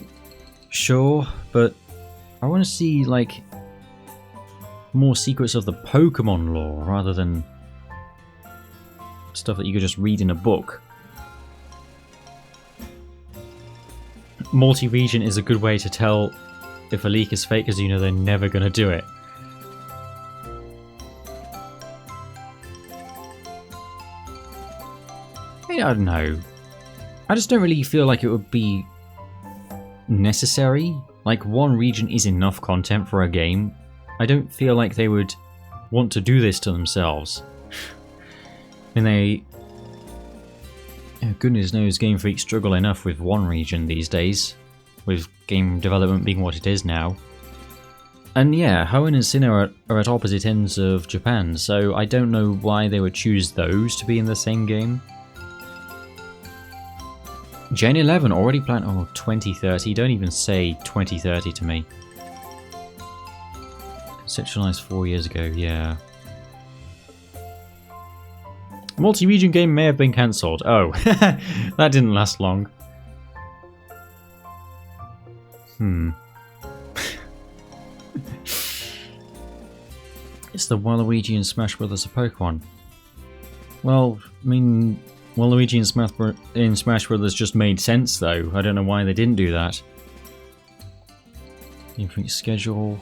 sure, but I want to see like more secrets of the Pokémon lore rather than stuff that you could just read in a book. Multi-region is a good way to tell if a leak is fake, because you know they're never going to do it. I don't know. I just don't really feel like it would be necessary. Like, one region is enough content for a game. I don't feel like they would want to do this to themselves. And they... goodness knows Game Freak struggle enough with one region these days, with game development being what it is now. And yeah, Hoenn and Sinnoh are at opposite ends of Japan, so I don't know why they would choose those to be in the same game. Gen 11 already planned... oh, 2030, don't even say 2030 to me. Conceptualized 4 years ago, yeah. Multi-region game may have been cancelled. Oh, that didn't last long. It's the Waluigi and Smash Brothers of Pokemon. Well, I mean, Waluigi and Smash Brothers just made sense, though. I don't know why they didn't do that. Infinite schedule.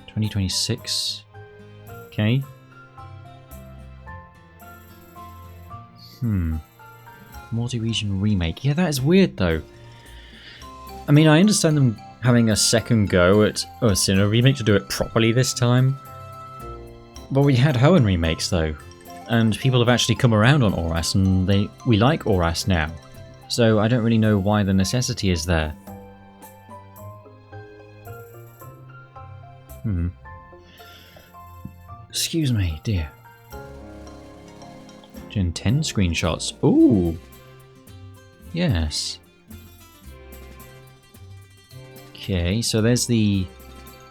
2026. Okay. Multi-region remake. Yeah, that is weird, though. I mean, I understand them having a second go at a Sinnoh remake to do it properly this time. But we had Hoenn remakes, though. And people have actually come around on Oras, and we like Oras now. So I don't really know why the necessity is there. Excuse me, dear. Gen 10 screenshots. Ooh. Yes. Okay, so there's the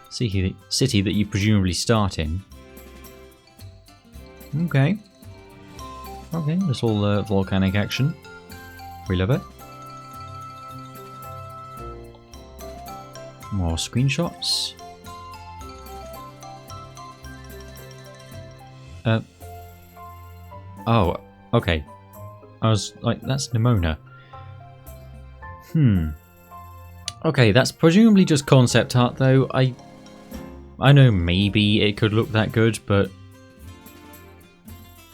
city that you presumably start in. Okay. Okay, little volcanic action. We love it. More screenshots. Oh, okay. I was like, that's Nimona. Okay, that's presumably just concept art, though. I know maybe it could look that good, but...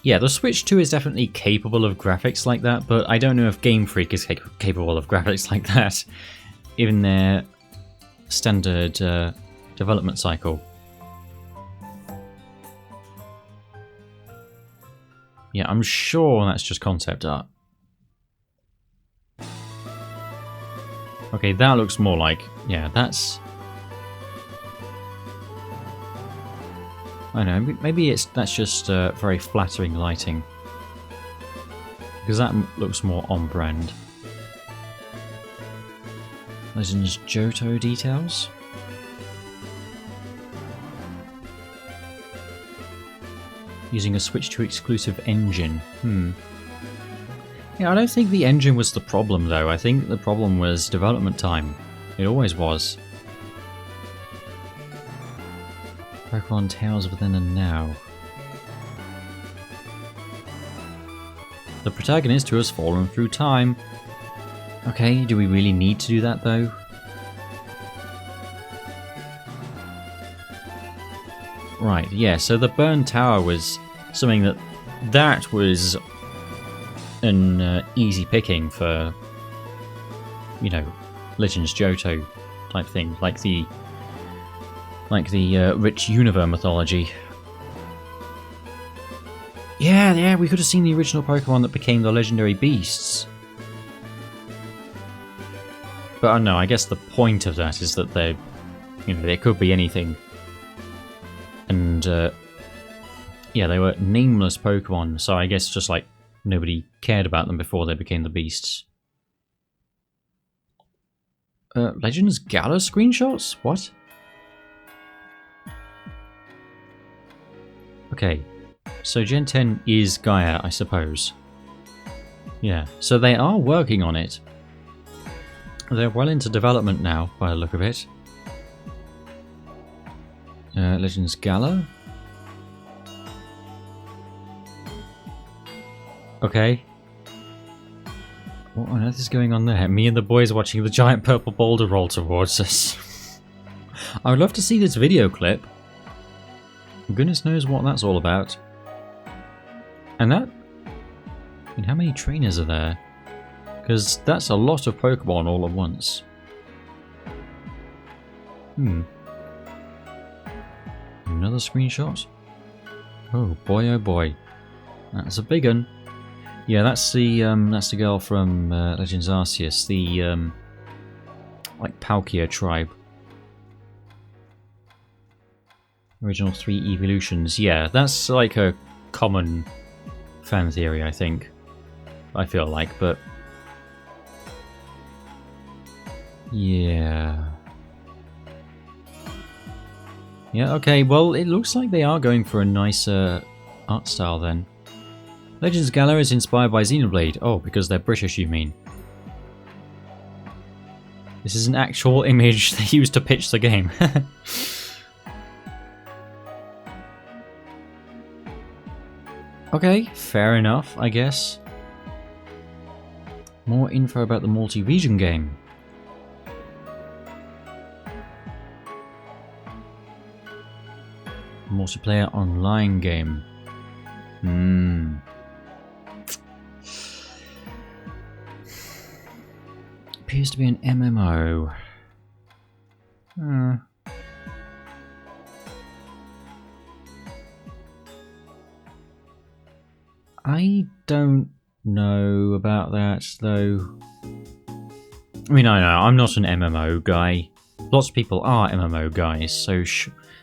yeah, the Switch 2 is definitely capable of graphics like that, but I don't know if Game Freak is capable of graphics like that in their standard development cycle. Yeah, I'm sure that's just concept art. Okay, that looks more like... yeah, that's... I don't know, maybe that's just very flattering lighting. Because that looks more on-brand. Legends Johto details? Using a Switch 2 exclusive engine. Yeah, I don't think the engine was the problem, though. I think the problem was development time. It always was. Pokemon Tales Within a Now. The protagonist who has fallen through time. Okay, do we really need to do that, though? Right, yeah, so the Burn Tower was something that was an easy picking for, you know, Legends Johto type thing, like the rich Univers mythology. Yeah, we could have seen the original Pokemon that became the legendary beasts. But I don't know, I guess the point of that is that they, you know, they could be anything. And yeah, they were nameless Pokemon, so I guess just like nobody cared about them before they became the beasts. Legends Gala screenshots? What? Okay, so Gen 10 is Gaia, I suppose. Yeah, so they are working on it. They're well into development now, by the look of it. Legends Gala. Okay. What on earth is going on there? Me and the boys watching the giant purple boulder roll towards us. I would love to see this video clip. Goodness knows what that's all about. And that... I mean, how many trainers are there? Because that's a lot of Pokemon all at once. Another screenshot? Oh boy, that's a big one. Yeah, that's the girl from Legends Arceus, the like Palkia tribe. Original 3 evolutions. Yeah, that's like a common fan theory, I think. I feel like, but yeah. Yeah, okay, well, it looks like they are going for a nicer art style then. Legends Gala is inspired by Xenoblade. Oh, because they're British, you mean? This is an actual image they used to pitch the game. Okay, fair enough, I guess. More info about the multi-region game. Multiplayer online game. Appears to be an MMO. I don't know about that, though. I mean, I know, I'm not an MMO guy. Lots of people are MMO guys, so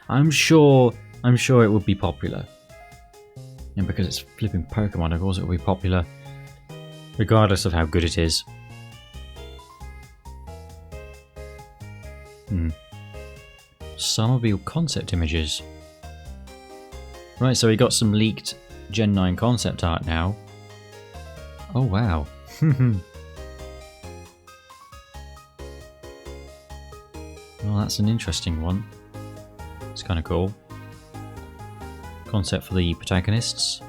I'm sure it would be popular. And because it's flipping Pokemon, of course it will be popular, regardless of how good it is. Summerville concept images. Right, so we got some leaked Gen 9 concept art now. Oh wow. Well, that's an interesting one. It's kind of cool. Concept for the protagonists.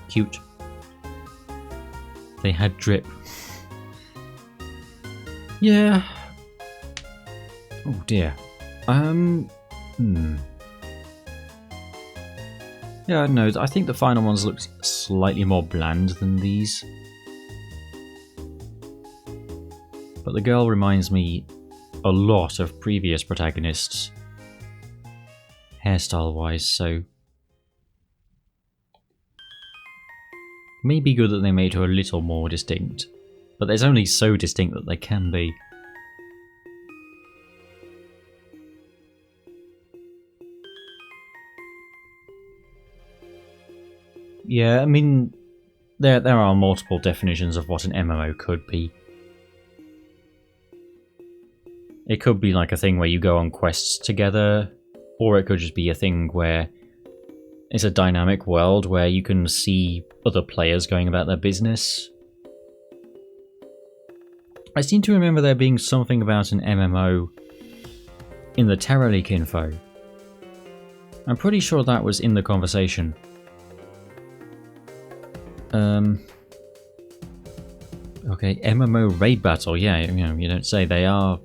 Cute. They had drip. Yeah. Oh dear. Yeah, I don't know. I think the final ones look slightly more bland than these. But the girl reminds me a lot of previous protagonists, hairstyle-wise, so... Maybe good that they made her a little more distinct. But there's only so distinct that they can be. Yeah, I mean, there are multiple definitions of what an MMO could be. It could be like a thing where you go on quests together, or it could just be a thing where it's a dynamic world where you can see other players going about their business. I seem to remember there being something about an MMO in the Terra Leak info. I'm pretty sure that was in the conversation. Okay, MMO raid battle. Yeah, you don't say. They are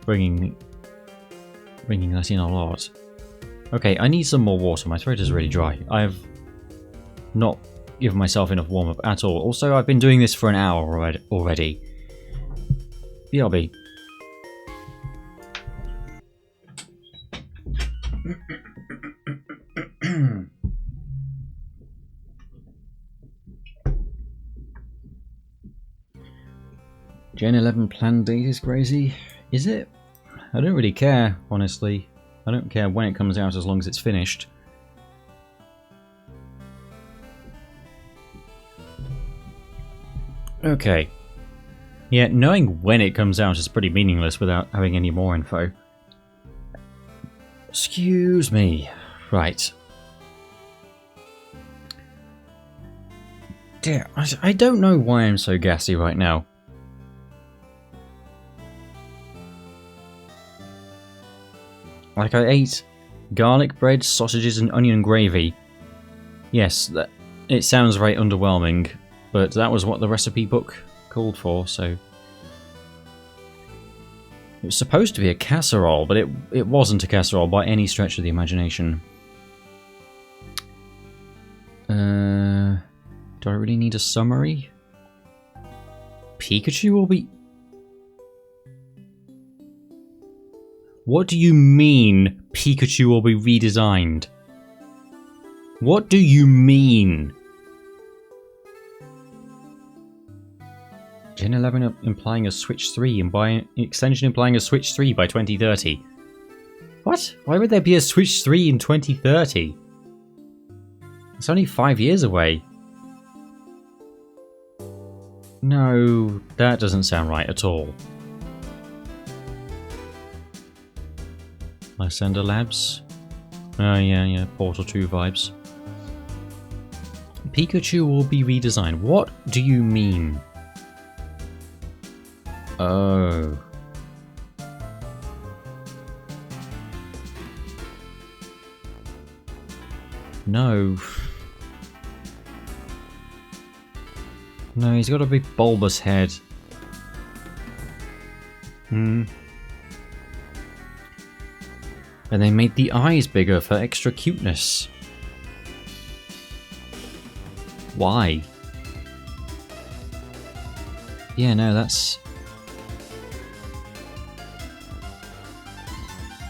bringing that in a lot. Okay, I need some more water. My throat is really dry. I've not given myself enough warm-up at all. Also, I've been doing this for an hour already. BRB. Gen 11 planned date is crazy. Is it? I don't really care, honestly. I don't care when it comes out as long as it's finished. Okay. Yeah, knowing when it comes out is pretty meaningless without having any more info. Excuse me. Right. Dear, I don't know why I'm so gassy right now. Like, I ate garlic bread, sausages, and onion gravy. Yes, it sounds very underwhelming, but that was what the recipe book called for, so... It was supposed to be a casserole, but it wasn't a casserole by any stretch of the imagination. Do I really need a summary? Pikachu will be... What do you mean, Pikachu will be redesigned? What do you mean? Gen 11 implying a Switch 3 and by extension implying a Switch 3 by 2030. What? Why would there be a Switch 3 in 2030? It's only 5 years away. No, that doesn't sound right at all. Lysander Labs. Oh yeah, Portal 2 vibes. Pikachu will be redesigned. What do you mean? Oh. No. No, he's got a big bulbous head. And they made the eyes bigger for extra cuteness. Why? Yeah, no, that's...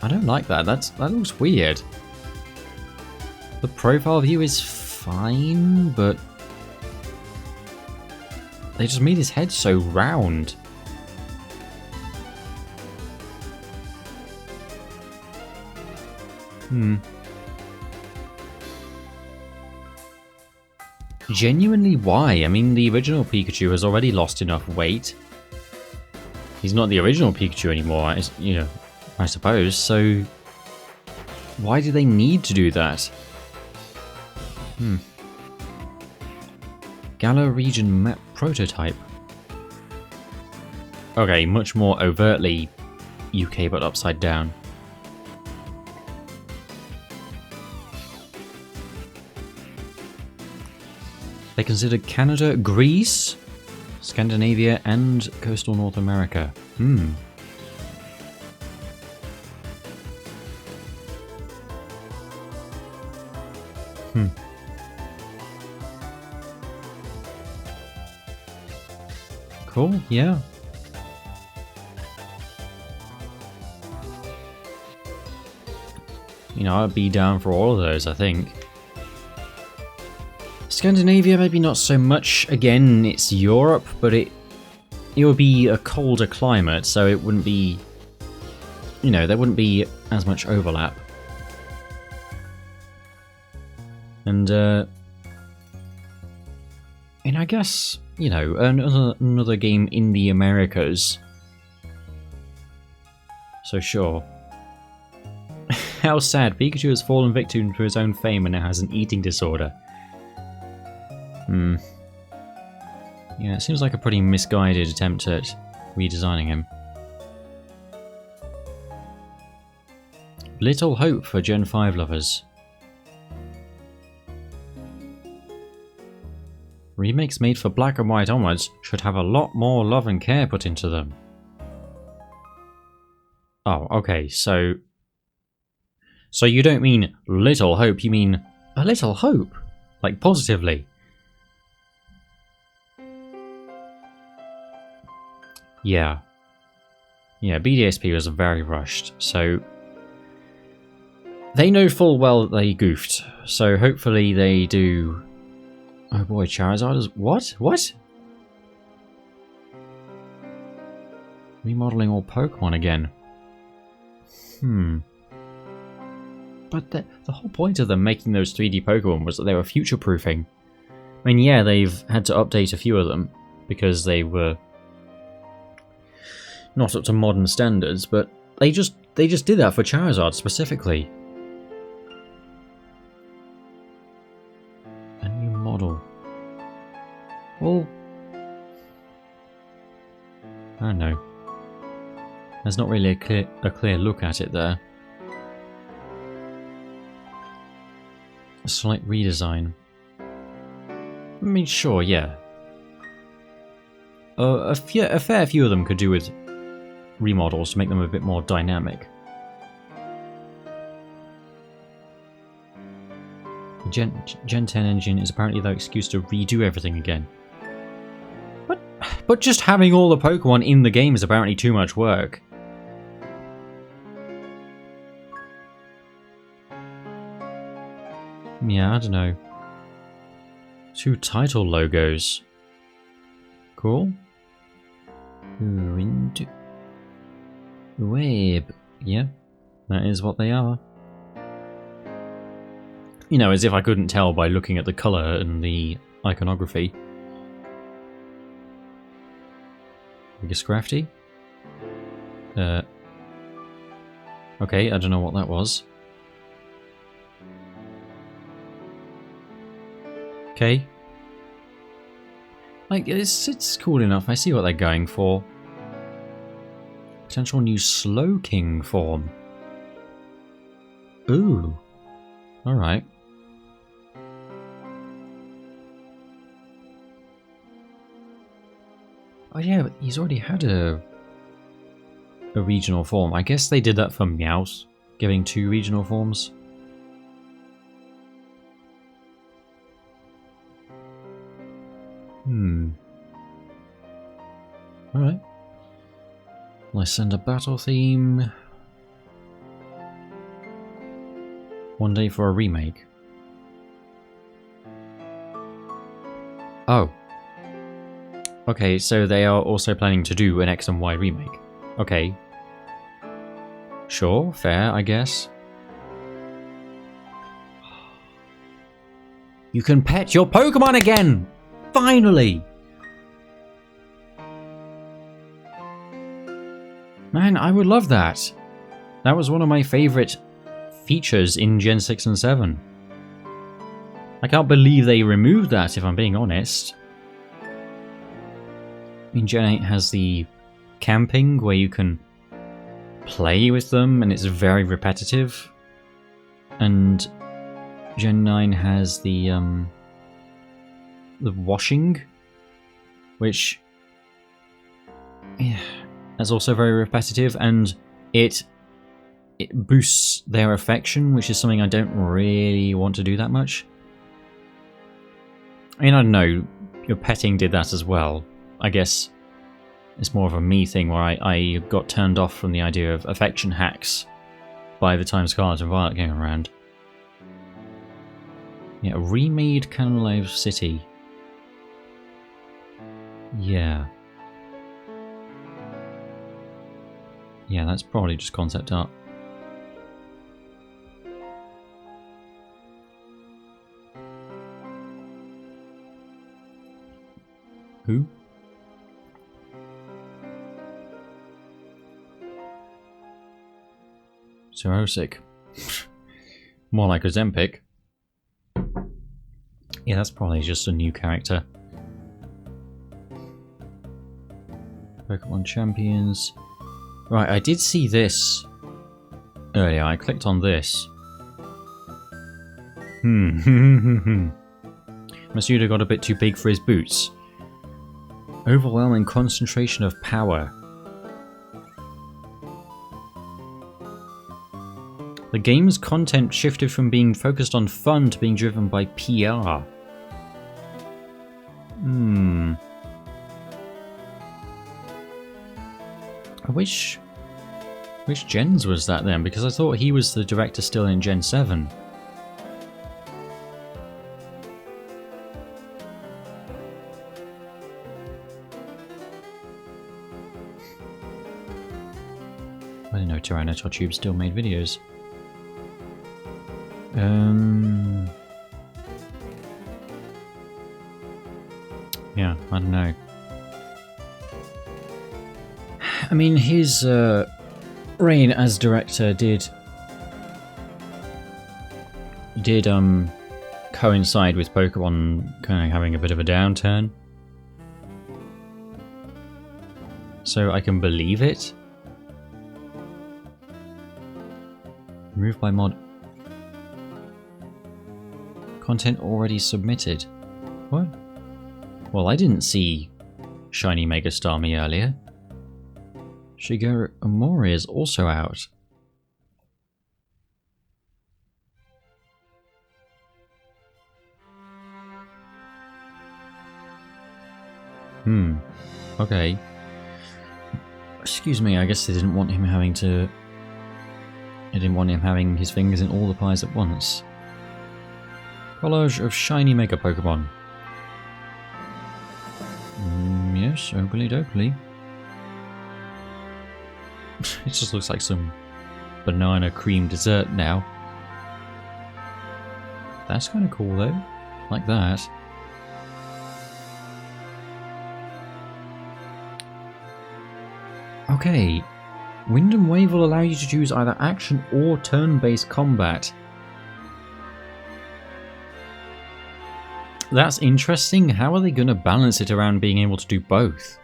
I don't like that. That looks weird. The profile view is fine, but... They just made his head so round. Genuinely, why? I mean, the original Pikachu has already lost enough weight. He's not the original Pikachu anymore, you know, I suppose, so... Why do they need to do that? Galar region map prototype. Okay, much more overtly UK but upside down. They considered Canada, Greece, Scandinavia, and coastal North America. Cool, yeah. You know, I'd be down for all of those, I think. Scandinavia, maybe not so much. Again, it's Europe, but it would be a colder climate, so it wouldn't be... You know, there wouldn't be as much overlap. And I guess, you know, another game in the Americas. So sure. How sad, Pikachu has fallen victim to his own fame and now has an eating disorder. Yeah, it seems like a pretty misguided attempt at redesigning him. Little hope for Gen 5 lovers. Remakes made for black and white onwards should have a lot more love and care put into them. Oh, okay, so you don't mean little hope, you mean a little hope? Like, positively? Yeah. Yeah, BDSP was very rushed, so... They know full well that they goofed, so hopefully they do... Oh boy, Charizard is... What? What? Remodeling all Pokemon again. But the whole point of them making those 3D Pokemon was that they were future-proofing. I mean, yeah, they've had to update a few of them, because they were... not up to modern standards, but they just they just did that for Charizard specifically. A new model. Well, I don't know. There's not really a clear look at it there. A slight redesign. I mean, sure, yeah. A fair few of them could do with remodels to make them a bit more dynamic. The Gen 10 engine is apparently the excuse to redo everything again. But just having all the Pokemon in the game is apparently too much work. Yeah, I don't know. 2 title logos. Cool. Into web. Yeah, that is what they are. You know, as if I couldn't tell by looking at the colour and the iconography. Biggest Crafty? Okay, I don't know what that was. Okay. Like, it's cool enough. I see what they're going for. Potential new Slowking form. Ooh. Alright. Oh yeah, but he's already had a regional form. I guess they did that for Meowth, giving 2 regional forms. Alright. Lysander battle theme. One day for a remake. Oh. Okay, so they are also planning to do an X and Y remake. Okay. Sure, fair, I guess. You can pet your Pokemon again! Finally! Man, I would love that. That was one of my favourite features in Gen 6 and 7. I can't believe they removed that, if I'm being honest. I mean, Gen 8 has the camping, where you can play with them, and it's very repetitive. And Gen 9 has the washing, which... yeah, that's also very repetitive, and it boosts their affection, which is something I don't really want to do that much. I mean, I don't know, your petting did that as well. I guess it's more of a me thing where I got turned off from the idea of affection hacks by the time Scarlet and Violet came around. Yeah, a remade Canalive City. Yeah. Yeah, that's probably just concept art. Who? Cirrosic. More like a Zempic. Yeah, that's probably just a new character. Pokemon Champions. Right, I did see this earlier. I clicked on this. Masuda got a bit too big for his boots. Overwhelming concentration of power. The game's content shifted from being focused on fun to being driven by PR. Which gens was that then? Because I thought he was the director still in Gen 7. I didn't know Tyranitar Tube still made videos. Yeah, I don't know. I mean, his Rain as director did coincide with Pokemon kind of having a bit of a downturn. So I can believe it. Removed by mod. Content already submitted. What? Well, I didn't see Shiny Mega Starmie earlier. Shigeru Omori is also out. Okay. Excuse me, I guess they didn't want him having to... They didn't want him having his fingers in all the pies at once. Collage of shiny Mega Pokemon. Yes, oakley dokley. It just looks like some banana cream dessert now. That's kind of cool though. Like that. Okay. Wind and Wave will allow you to choose either action or turn-based combat. That's interesting. How are they going to balance it around being able to do both?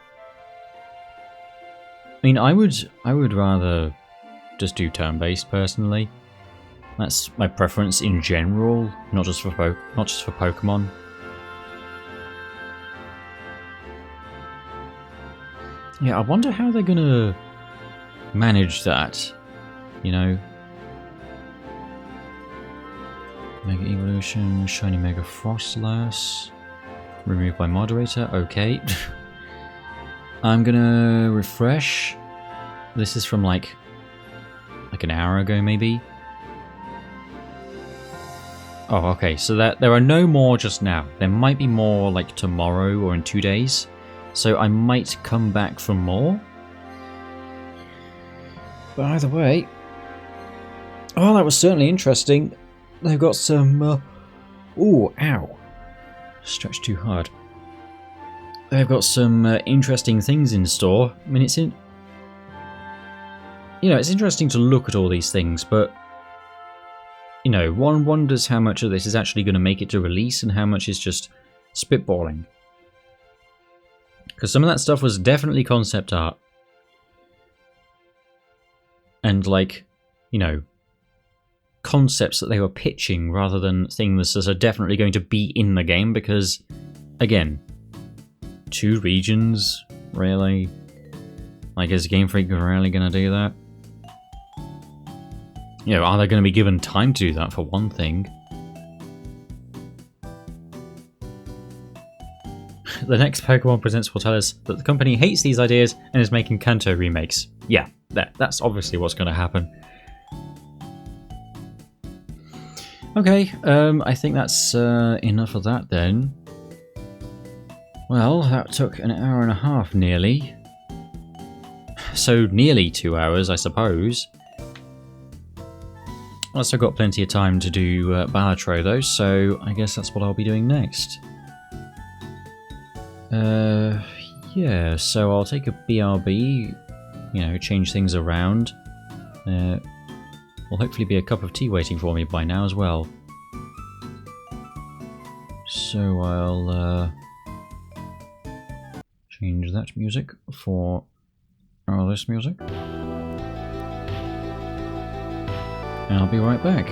I mean, I would rather just do turn-based personally. That's my preference in general, not just for Pokemon. Yeah, I wonder how they're gonna manage that. You know, Mega Evolution, Shiny Mega Frostlass, removed by moderator. Okay. I'm gonna refresh. This is from like an hour ago, maybe. Oh, okay. So that there are no more just now. There might be more like tomorrow or in 2 days. So I might come back for more. But either way, oh, that was certainly interesting. They've got some. Ooh, ow! Stretched too hard. They've got some interesting things in store. I mean, it's interesting to look at all these things, but you know, one wonders how much of this is actually going to make it to release and how much is just spitballing. Because some of that stuff was definitely concept art. And like, you know, concepts that they were pitching rather than things that are definitely going to be in the game, because, again, 2 regions, really? Like, is Game Freak really going to do that? You know, are they going to be given time to do that, for one thing? The next Pokemon Presents will tell us that the company hates these ideas and is making Kanto remakes. Yeah, that's obviously what's going to happen. Okay, I think that's enough of that then. Well, that took an hour and a half nearly. So nearly 2 hours, I suppose. I've still got plenty of time to do Balatro though, so I guess that's what I'll be doing next. Yeah, so I'll take a BRB, you know, change things around. There'll hopefully be a cup of tea waiting for me by now as well. So I'll change that music for this music. And I'll be right back.